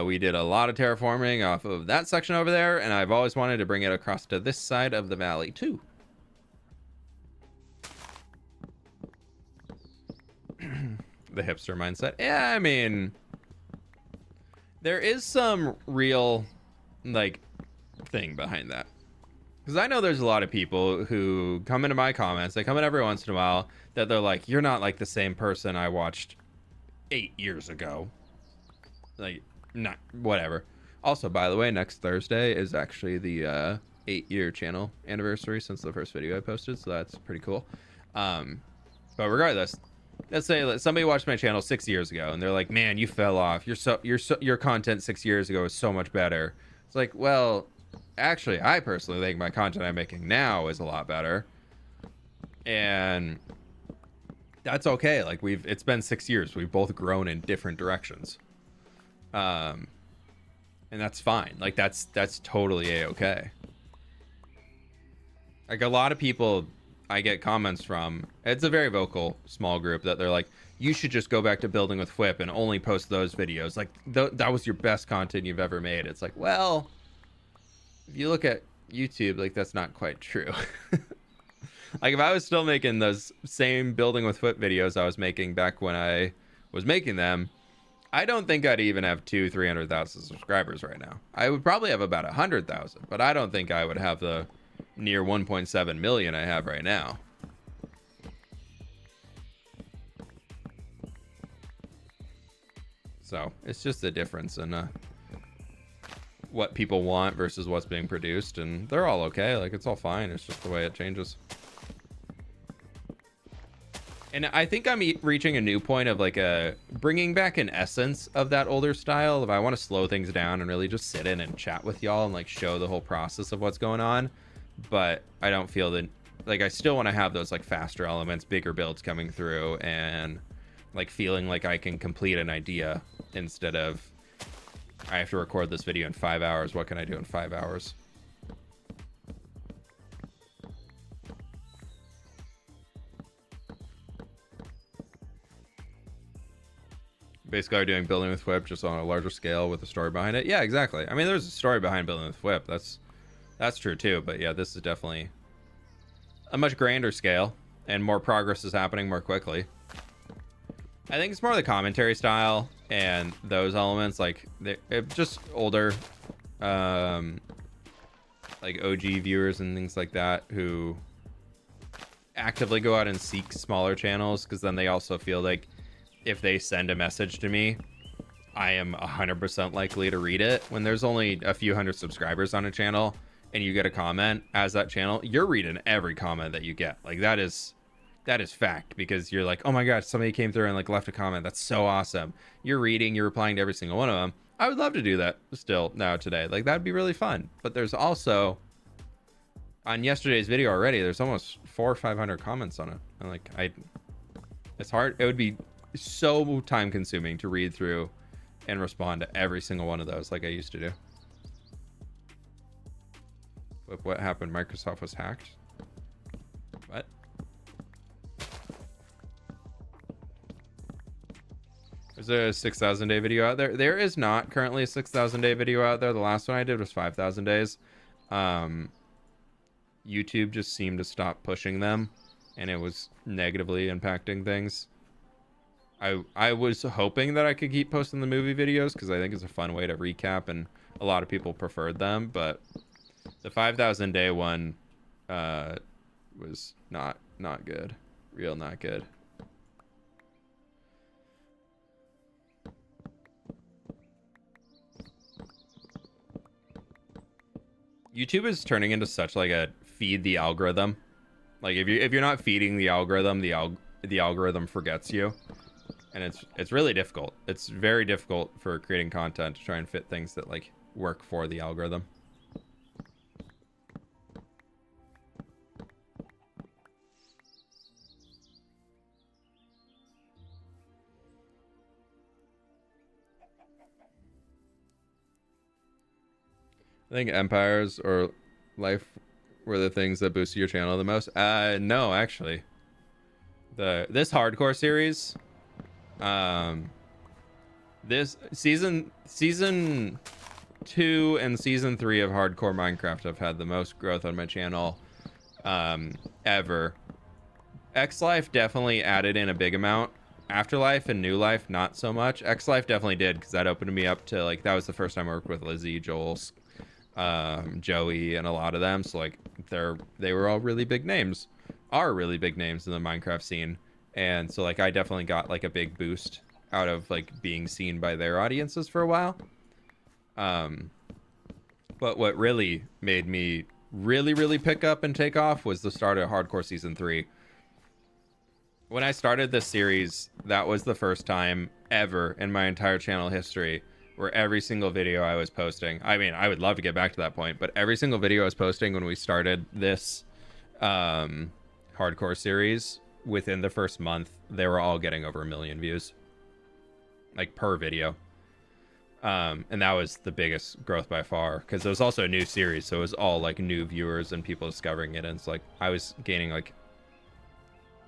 we did a lot of terraforming off of that section over there, and I've always wanted to bring it across to this side of the valley too. The hipster mindset. Yeah, I mean, there is some real, like, thing behind that. Because I know there's a lot of people who come into my comments, they come in every once in a while, that they're like, you're not like the same person I watched 8 years ago. Like, not, whatever. Also, by the way, next Thursday is actually the 8-year channel anniversary since the first video I posted, so that's pretty cool. But regardless, let's say somebody watched my channel 6 years ago and they're like, man, you fell off. Your content 6 years ago is so much better. It's like, well, actually, I personally think my content I'm making now is a lot better. And that's okay. Like, it's been 6 years. We've both grown in different directions. And that's fine. Like, that's totally a-okay. Like, a lot of people I get comments from, it's a very vocal small group, that they're like, you should just go back to building with fWhip and only post those videos. Like, that was your best content you've ever made. It's like, well, if you look at YouTube, like, that's not quite true. Like, if I was still making those same building with fWhip videos I was making back when I was making them, I don't think I'd even have 300,000 subscribers right now. I would probably have about 100,000, but I don't think I would have the near 1.7 million I have right now. So it's just a difference in what people want versus what's being produced, and they're all okay. Like, it's all fine. It's just the way it changes. And I think I'm reaching a new point of like bringing back an essence of that older style. If I want to slow things down and really just sit in and chat with y'all and like show the whole process of what's going on, but I don't feel that, like, I still want to have those like faster elements, bigger builds coming through, and like feeling like I can complete an idea instead of I have to record this video in 5 hours. What can I do in 5 hours? Basically, I'm doing building with fWhip just on a larger scale with a story behind it. Yeah, exactly. I mean, there's a story behind building with fWhip. That's true too. But yeah, this is definitely a much grander scale, and more progress is happening more quickly. I think it's more the commentary style and those elements, like they're just older, like OG viewers and things like that who actively go out and seek smaller channels, because then they also feel like if they send a message to me, I am 100% likely to read it. When there's only a few hundred subscribers on a channel and you get a comment as that channel, you're reading every comment that you get. Like, that is fact, because you're like, oh my gosh, somebody came through and like left a comment. That's so awesome. You're reading, you're replying to every single one of them. I would love to do that still now today. Like, that'd be really fun. But there's also, on yesterday's video already, there's almost 400 or 500 comments on it. And like, it's hard. It would be so time consuming to read through and respond to every single one of those like I used to do. What happened? Microsoft was hacked? What? There's a 6,000 day video out there. There is not currently a 6,000 day video out there. The last one I did was 5,000 days. YouTube just seemed to stop pushing them, and it was negatively impacting things. I was hoping that I could keep posting the movie videos, because I think it's a fun way to recap, and a lot of people preferred them, but the 5,000 day one was not good. Real not good. YouTube is turning into such like a feed the algorithm. Like, if you're not feeding the algorithm, the algorithm forgets you. And it's really difficult. It's very difficult for creating content to try and fit things that like work for the algorithm. I think empires or life were the things that boosted your channel the most. No, actually. This hardcore series, this season 2 and season 3 of hardcore Minecraft have had the most growth on my channel ever. X-Life definitely added in a big amount. Afterlife and New Life not so much. X-Life definitely did, because that opened me up to, like, that was the first time I worked with Lizzie, Joel, Joey, and a lot of them. So like they were all really big names, are really big names in the Minecraft scene. And so like I definitely got like a big boost out of like being seen by their audiences for a while. But what really made me really pick up and take off was the start of Hardcore Season 3. When I started this series, that was the first time ever in my entire channel history where every single video I was posting, I mean, I would love to get back to that point, but every single video I was posting when we started this hardcore series, within the first month, they were all getting over 1 million views, like per video. And that was the biggest growth by far, because it was also a new series, so it was all like new viewers and people discovering it. And it's like I was gaining like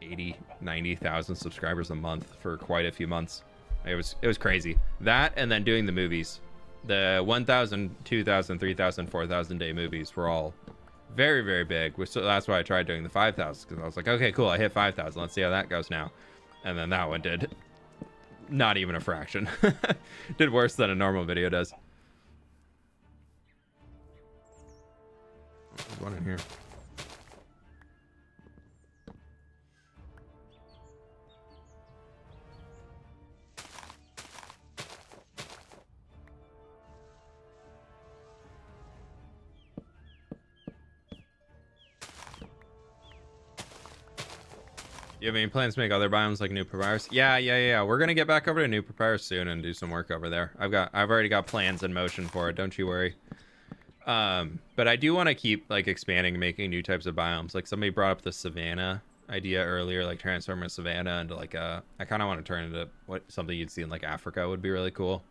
80,000-90,000 subscribers a month for quite a few months. It was crazy. That, and then doing the movies, the 1,000, 2,000, 3,000, 4,000 day movies were all very big. So that's why I tried doing the 5,000, because I was like, okay, cool, I hit 5,000. Let's see how that goes now. And then that one did not even a fraction. Did worse than a normal video does. There's one in here. You have any plans to make other biomes like New Papyrus? Yeah. We're gonna get back over to New Papyrus soon and do some work over there. I've already got plans in motion for it. Don't you worry. But I do want to keep like expanding and making new types of biomes. Like somebody brought up the savanna idea earlier, like transform a savanna into like I kind of want to turn into something you'd see in like Africa would be really cool.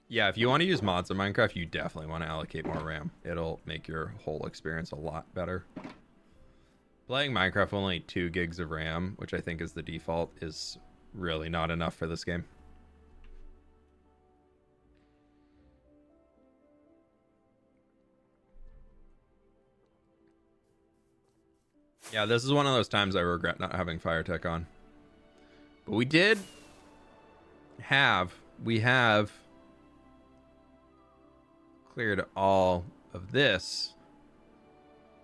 Yeah, if you want to use mods in Minecraft, you definitely want to allocate more RAM. It'll make your whole experience a lot better. Playing Minecraft with only 2 gigs of RAM, which I think is the default, is really not enough for this game. Yeah, this is one of those times I regret not having Firetech on. But we have cleared all of this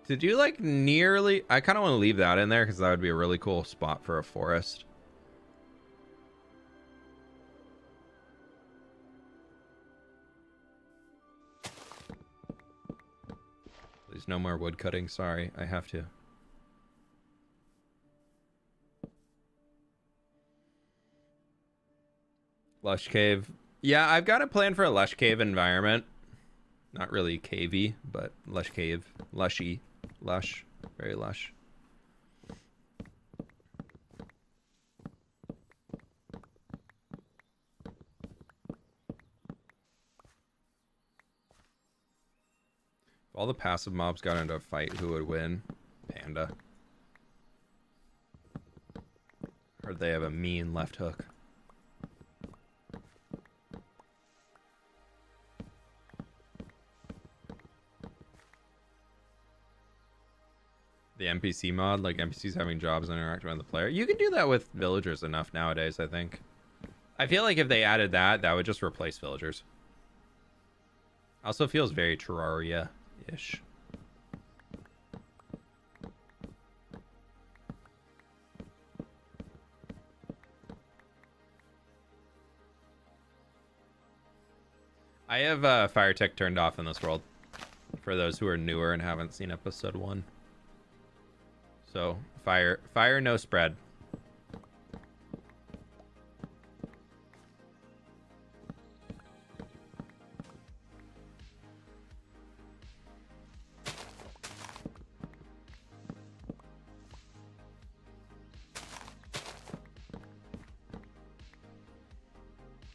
to do like nearly. I kind of want to leave that in there because that would be a really cool spot for a forest. Please no more wood cutting. Sorry, I have to. Lush cave. Yeah, I've got a plan for a lush cave environment. Not really cavey, but lush cave. Lushy. Lush. Very lush. If all the passive mobs got into a fight, who would win? Panda. Heard they have a mean left hook. The NPC mod, like NPCs having jobs and interacting with the player. You can do that with villagers enough nowadays, I think. I feel like if they added that, that would just replace villagers. Also feels very Terraria-ish. I have fire tech turned off in this world for those who are newer and haven't seen episode 1. So fire no spread.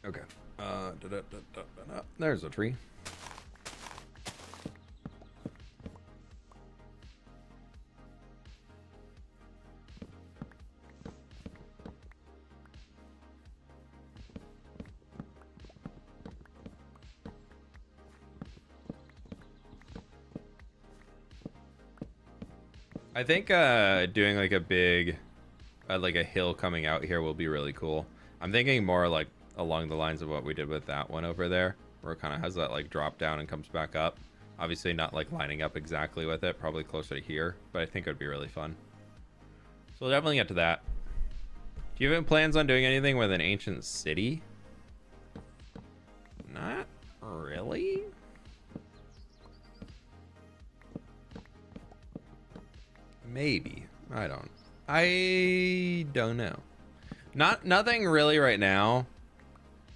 Okay. There's a tree. I think doing like a big, like a hill coming out here will be really cool. I'm thinking more like along the lines of what we did with that one over there, where it kind of has that like drop down and comes back up. Obviously not like lining up exactly with it, probably closer to here, but I think it would be really fun. So we'll definitely get to that. Do you have any plans on doing anything with an ancient city? Not really. Maybe. I don't know. Nothing really right now.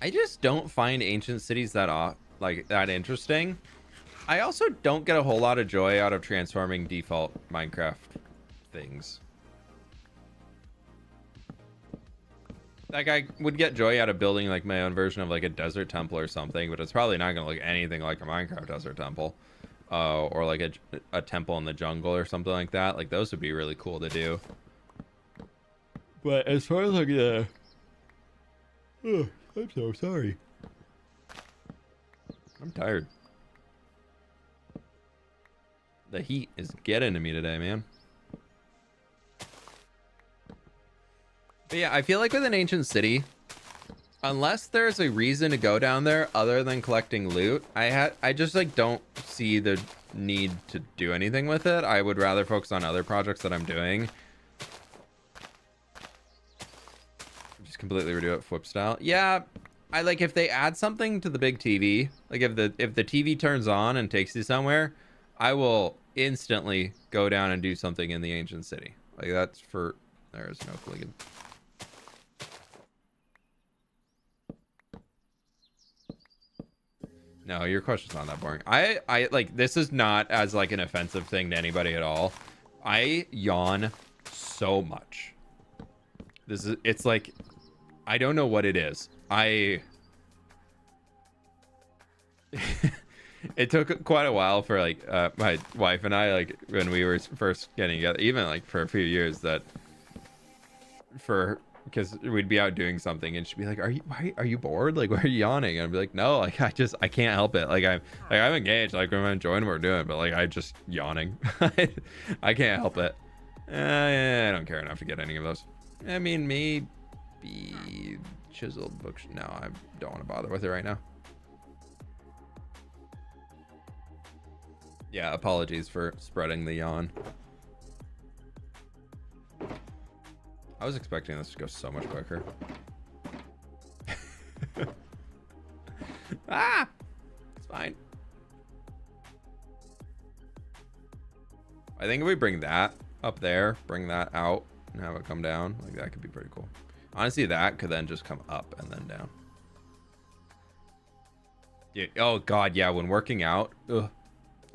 I just don't find ancient cities that interesting. I also don't get a whole lot of joy out of transforming default Minecraft things. Like I would get joy out of building like my own version of like a desert temple or something, but it's probably not gonna look anything like a Minecraft desert temple. Or like a temple in the jungle or something like that. Like those would be really cool to do. But as far as like the... Oh, I'm so sorry. I'm tired. The heat is getting to me today, man. But yeah, I feel like with an ancient city, unless there's a reason to go down there other than collecting loot, I just like don't see the need to do anything with it. I would rather focus on other projects that I'm doing. Just completely redo it fWhip style. Yeah, I like if they add something to the big TV, like if the TV turns on and takes you somewhere, I will instantly go down and do something in the ancient city. Like that's for there's no clicking. No, your question's not that boring. I like this is not as like an offensive thing to anybody at all. I yawn so much. It's like I don't know what it is. It took quite a while for like my wife and I, like when we were first getting together, even like for a few years, because we'd be out doing something and she'd be like, are you bored? Like, why are you yawning? And I'd be like, no, like I can't help it. Like I'm engaged, like I'm enjoying what we're doing, but like I just yawning. I can't help it. I don't care enough to get any of those. I mean, maybe chiseled books. No, I don't want to bother with it right now. Yeah, apologies for spreading the yawn. I was expecting this to go so much quicker. Ah! It's fine. I think if we bring that up there, bring that out, and have it come down, like that could be pretty cool. Honestly, that could then just come up and then down. Yeah, oh god, yeah, when working out, ugh.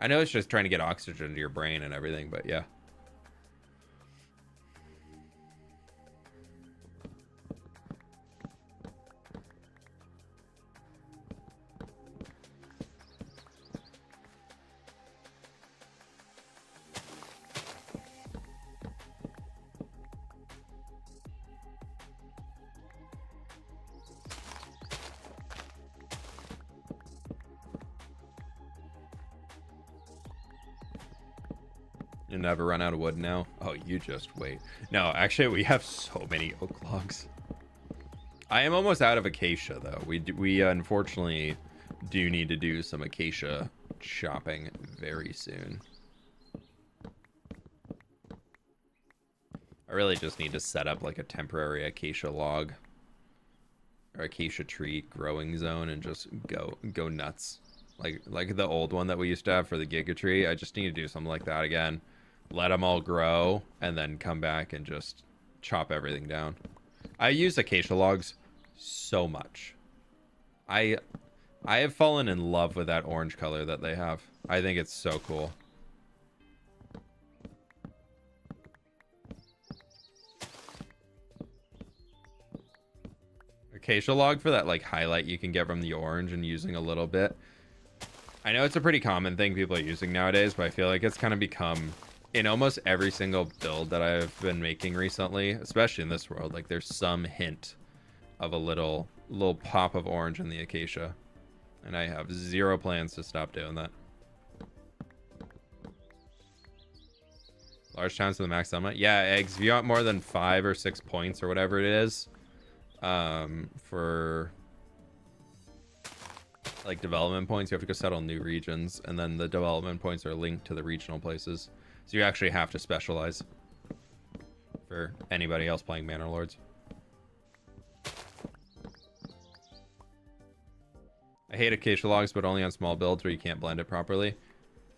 I know it's just trying to get oxygen to your brain and everything, but yeah. You never run out of wood now. Oh, you just wait. No, actually, we have so many oak logs. I am almost out of acacia, though. We unfortunately do need to do some acacia shopping very soon. I really just need to set up like a temporary acacia log or acacia tree growing zone and just go nuts. Like the old one that we used to have for the giga tree. I just need to do something like that again. Let them all grow and then come back and just chop everything down. I use acacia logs so much. I have fallen in love with that orange color that they have. I think it's so cool. Acacia log for that like highlight you can get from the orange and using a little bit. I know it's a pretty common thing people are using nowadays, but I feel like it's kind of become in almost every single build that I've been making recently, especially in this world, like there's some hint of a little pop of orange in the acacia. And I have zero plans to stop doing that. Large towns to the max summit. Yeah, eggs. If you want more than 5 or 6 points or whatever it is, for like development points, you have to go settle new regions, and then the development points are linked to the regional places. So you actually have to specialize for anybody else playing Manor Lords. I hate acacia logs, but only on small builds where you can't blend it properly.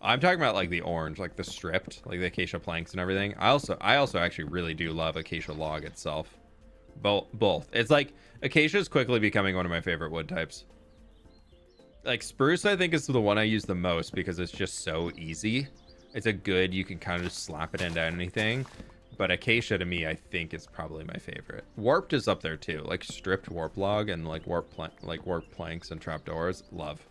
I'm talking about like the orange, like the stripped, like the acacia planks and everything. I also actually really do love acacia log itself. Both. It's like acacia is quickly becoming one of my favorite wood types. Like spruce, I think is the one I use the most because it's just so easy. It's a good, you can kind of just slap it into anything. But acacia to me, I think is probably my favorite. Warped is up there too, like stripped warp log and like warp planks and trapdoors. Love.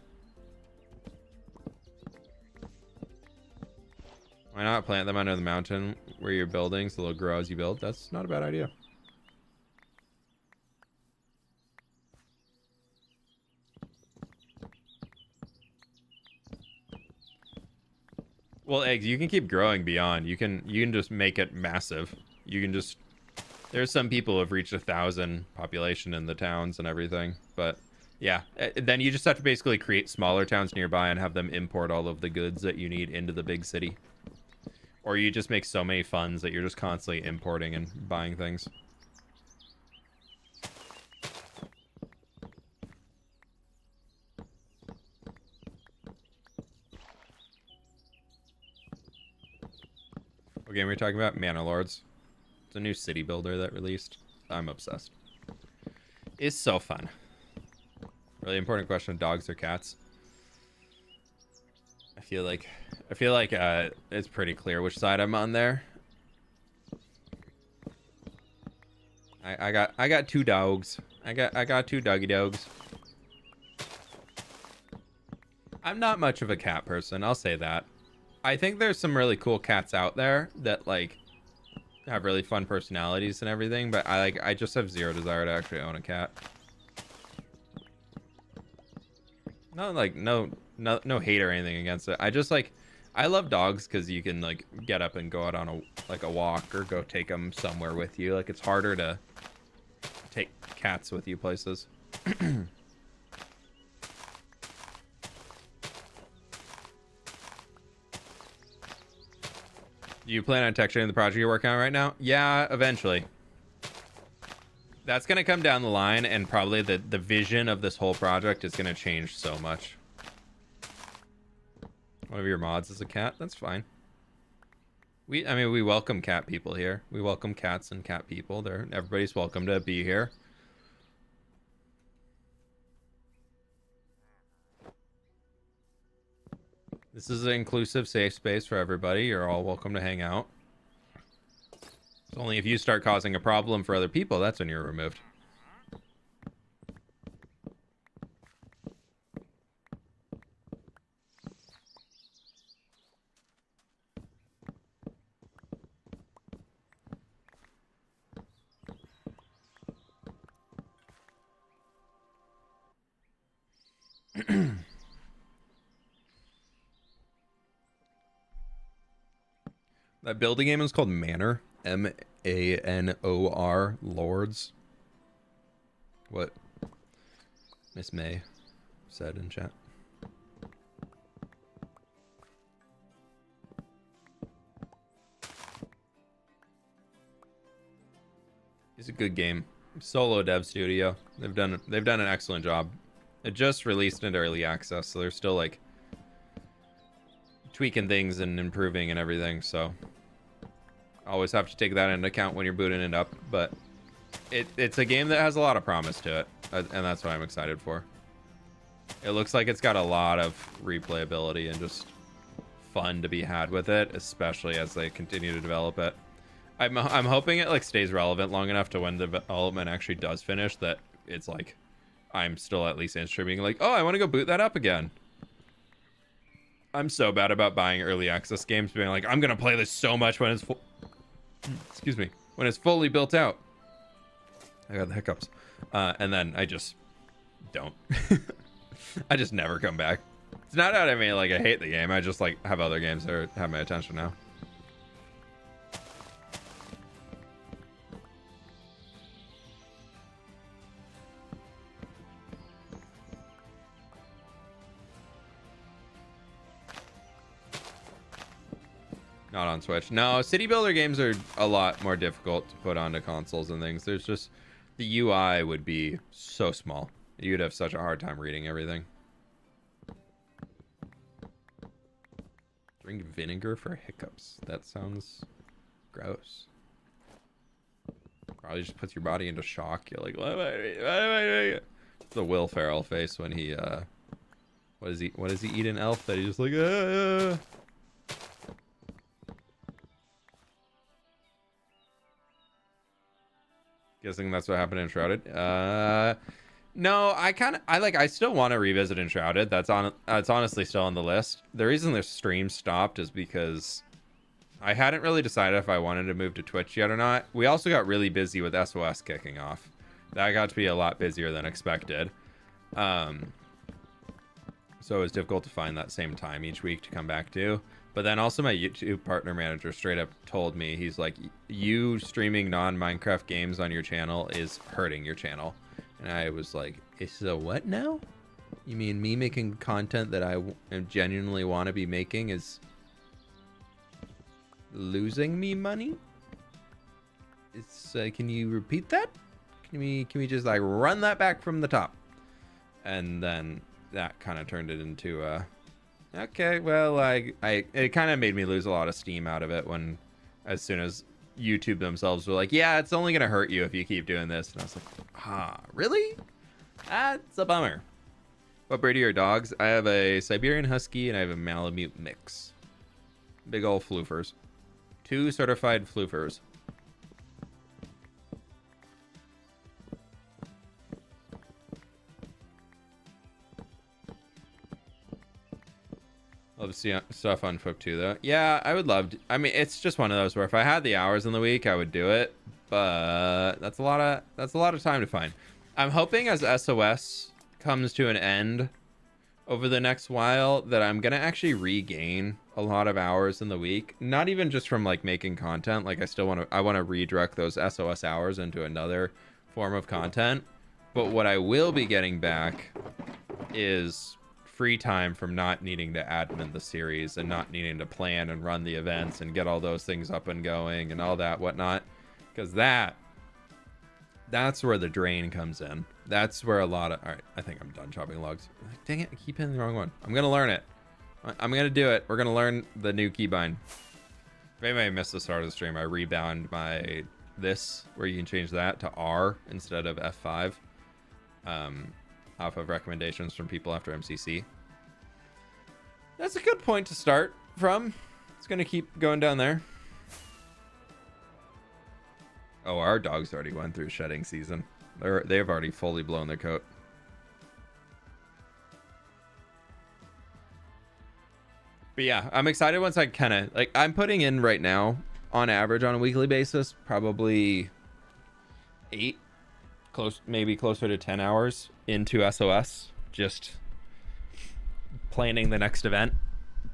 Why not plant them under the mountain where you're building so they'll grow as you build? That's not a bad idea. Well, eggs, you can keep growing beyond. You can just make it massive. You can just. There's some people who have reached 1,000 population in the towns and everything, but yeah, then you just have to basically create smaller towns nearby and have them import all of the goods that you need into the big city. Or you just make so many funds that you're just constantly importing and buying things. What game are we talking about? Manor Lords. It's a new city builder that released. I'm obsessed. It's so fun. Really important question: dogs or cats? I feel like it's pretty clear which side I'm on there. I got two dogs. I got two doggy dogs. I'm not much of a cat person, I'll say that. I think there's some really cool cats out there that like have really fun personalities and everything, but I just have zero desire to actually own a cat. Not like no hate or anything against it. I just like I love dogs because you can like get up and go out on a walk or go take them somewhere with you. Like it's harder to take cats with you places. Do you plan on texturing the project you're working on right now? Yeah, eventually. That's going to come down the line, and probably the vision of this whole project is going to change so much. One of your mods is a cat? That's fine. I mean, we welcome cat people here. We welcome cats and cat people. Everybody's welcome to be here. This is an inclusive, safe space for everybody. You're all welcome to hang out. It's only if you start causing a problem for other people, that's when you're removed. That building game is called Manor. Manor Lords. What Miss May said in chat. It's a good game. Solo dev studio. They've done an excellent job. It just released into early access, so they're still like tweaking things and improving and everything, so always have to take that into account when you're booting it up, but it's a game that has a lot of promise to it, and that's what I'm excited for. It looks like it's got a lot of replayability and just fun to be had with it, especially as they continue to develop it. I'm hoping it like stays relevant long enough to when the development actually does finish, that it's like I'm still at least in streaming like, oh, I want to go boot that up again. I'm so bad about buying early access games, being like, I'm gonna play this so much when it's excuse me, when it's fully built out. I got the hiccups, and then I just don't. I just never come back. It's not that I mean like I hate the game. I just like have other games that have my attention now. Not on Switch. No, city builder games are a lot more difficult to put onto consoles and things. There's just the UI would be so small. You'd have such a hard time reading everything. Drink vinegar for hiccups. That sounds gross. Probably just puts your body into shock. You're like, what am I the Will Ferrell face when he what does he eat in Elf that he's just like Guessing that's what happened in Shrouded. No, I still want to revisit Enshrouded. It's honestly still on the list. The reason the stream stopped is because I hadn't really decided if I wanted to move to Twitch yet or not. We also got really busy with SOS kicking off. That got to be a lot busier than expected. So So it was difficult to find that same time each week to come back to. But then also my YouTube partner manager straight up told me, he's like, you streaming non-Minecraft games on your channel is hurting your channel. And I was like, so what now? You mean me making content that I genuinely want to be making is losing me money? It's can you repeat that? Can we just like run that back from the top? And then that kind of turned it into okay, well, it kind of made me lose a lot of steam out of it when, as soon as YouTube themselves were like, yeah, it's only gonna hurt you if you keep doing this. And I was like, really? That's a bummer. What breed are your dogs? I have a Siberian Husky and I have a Malamute mix. Big old floofers. 2 certified floofers. Love to see stuff on fWhip too, though. Yeah, I would love to. I mean, it's just one of those where if I had the hours in the week, I would do it. But that's a lot of time to find. I'm hoping as SOS comes to an end over the next while that I'm gonna actually regain a lot of hours in the week. Not even just from like making content. Like I want to redirect those SOS hours into another form of content. But what I will be getting back is free time from not needing to admin the series and not needing to plan and run the events and get all those things up and going and all that whatnot, because that's where the drain comes in. That's where a lot of... All right, I think I'm done chopping logs. Dang it, I keep hitting the wrong one. I'm gonna learn it. I'm gonna do it. We're gonna learn the new keybind. If anybody missed the start of the stream, I rebound my this where you can change that to R instead of F5. Off of recommendations from people after MCC. That's a good point to start from. It's gonna keep going down there. Oh, our dogs already went through shedding season. They've already fully blown their coat. But yeah, I'm excited once I kind of like I'm putting in right now on average on a weekly basis probably 8 maybe closer to 10 hours into SOS, just planning the next event,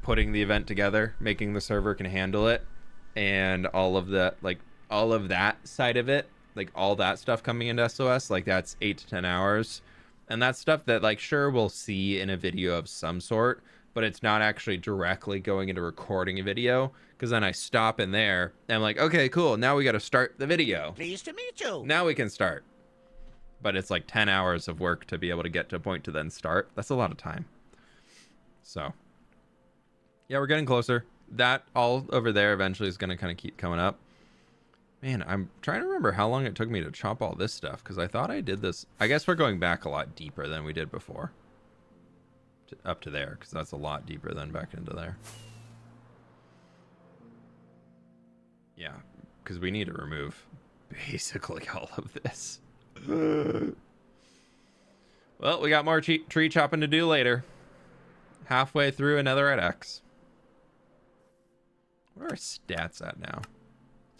putting the event together, making the server can handle it, and all of that side of it, like all that stuff coming into SOS, like that's 8 to 10 hours. And that's stuff that like sure we'll see in a video of some sort, but it's not actually directly going into recording a video, because then I stop in there and I'm like, okay, cool, now we got to start the video. Pleased to meet you. Now we can start. But it's like 10 hours of work to be able to get to a point to then start. That's a lot of time. So, yeah, we're getting closer. That all over there eventually is going to kind of keep coming up. Man, I'm trying to remember how long it took me to chop all this stuff, because I thought I did this. I guess we're going back a lot deeper than we did before. Up to there, because that's a lot deeper than back into there. Yeah, because we need to remove basically all of this. Well, we got more tree chopping to do later. Halfway through another at X. What are our stats at now?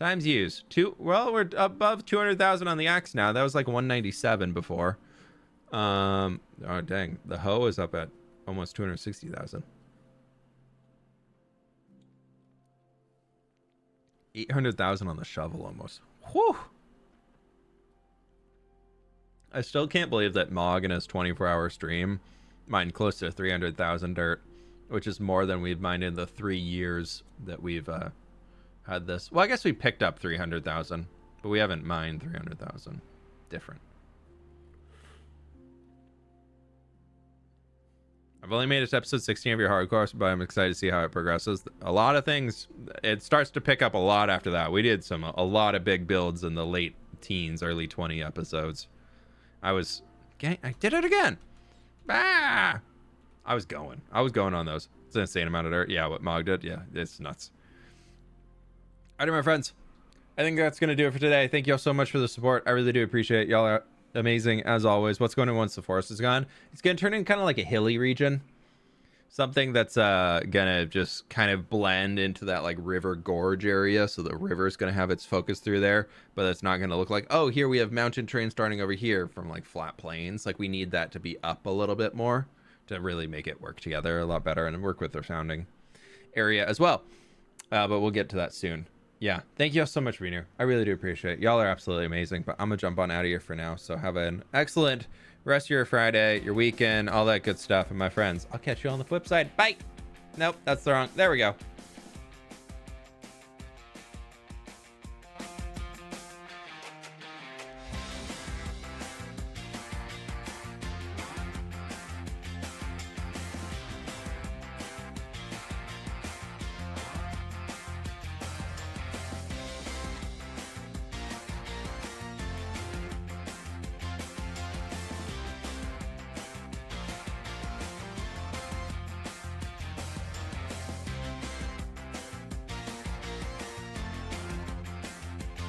Times used. Well, we're above 200,000 on the X now. That was like 197 before. Oh, dang. The hoe is up at almost 260,000. 800,000 on the shovel almost. Whew. I still can't believe that Mog in his 24-hour stream mined close to 300,000 dirt, which is more than we've mined in the 3 years that we've had this. Well, I guess we picked up 300,000, but we haven't mined 300,000. Different. I've only made it to episode 16 of your hardcore, but I'm excited to see how it progresses. A lot of things, it starts to pick up a lot after that. We did a lot of big builds in the late teens, early 20 episodes. I did it again. Ah! I was going on those. It's an insane amount of dirt. Yeah, what Mog did. Yeah, it's nuts. All right, my friends. I think that's going to do it for today. Thank you all so much for the support. I really do appreciate it. Y'all are amazing as always. What's going on once the forest is gone? It's going to turn in kind of like a hilly region. Something that's gonna just kind of blend into that like river gorge area, so the river is gonna have its focus through there, but it's not gonna look like, oh, here we have mountain terrain starting over here from like flat plains. Like we need that to be up a little bit more to really make it work together a lot better and work with their sounding area as well. But we'll get to that soon. Yeah, thank you all so much, Renu. I really do appreciate it. Y'all are absolutely amazing, but I'm gonna jump on out of here for now. So have an excellent rest of your Friday, your weekend, all that good stuff. And my friends, I'll catch you on the flip side. Bye. Nope, that's the wrong. There we go.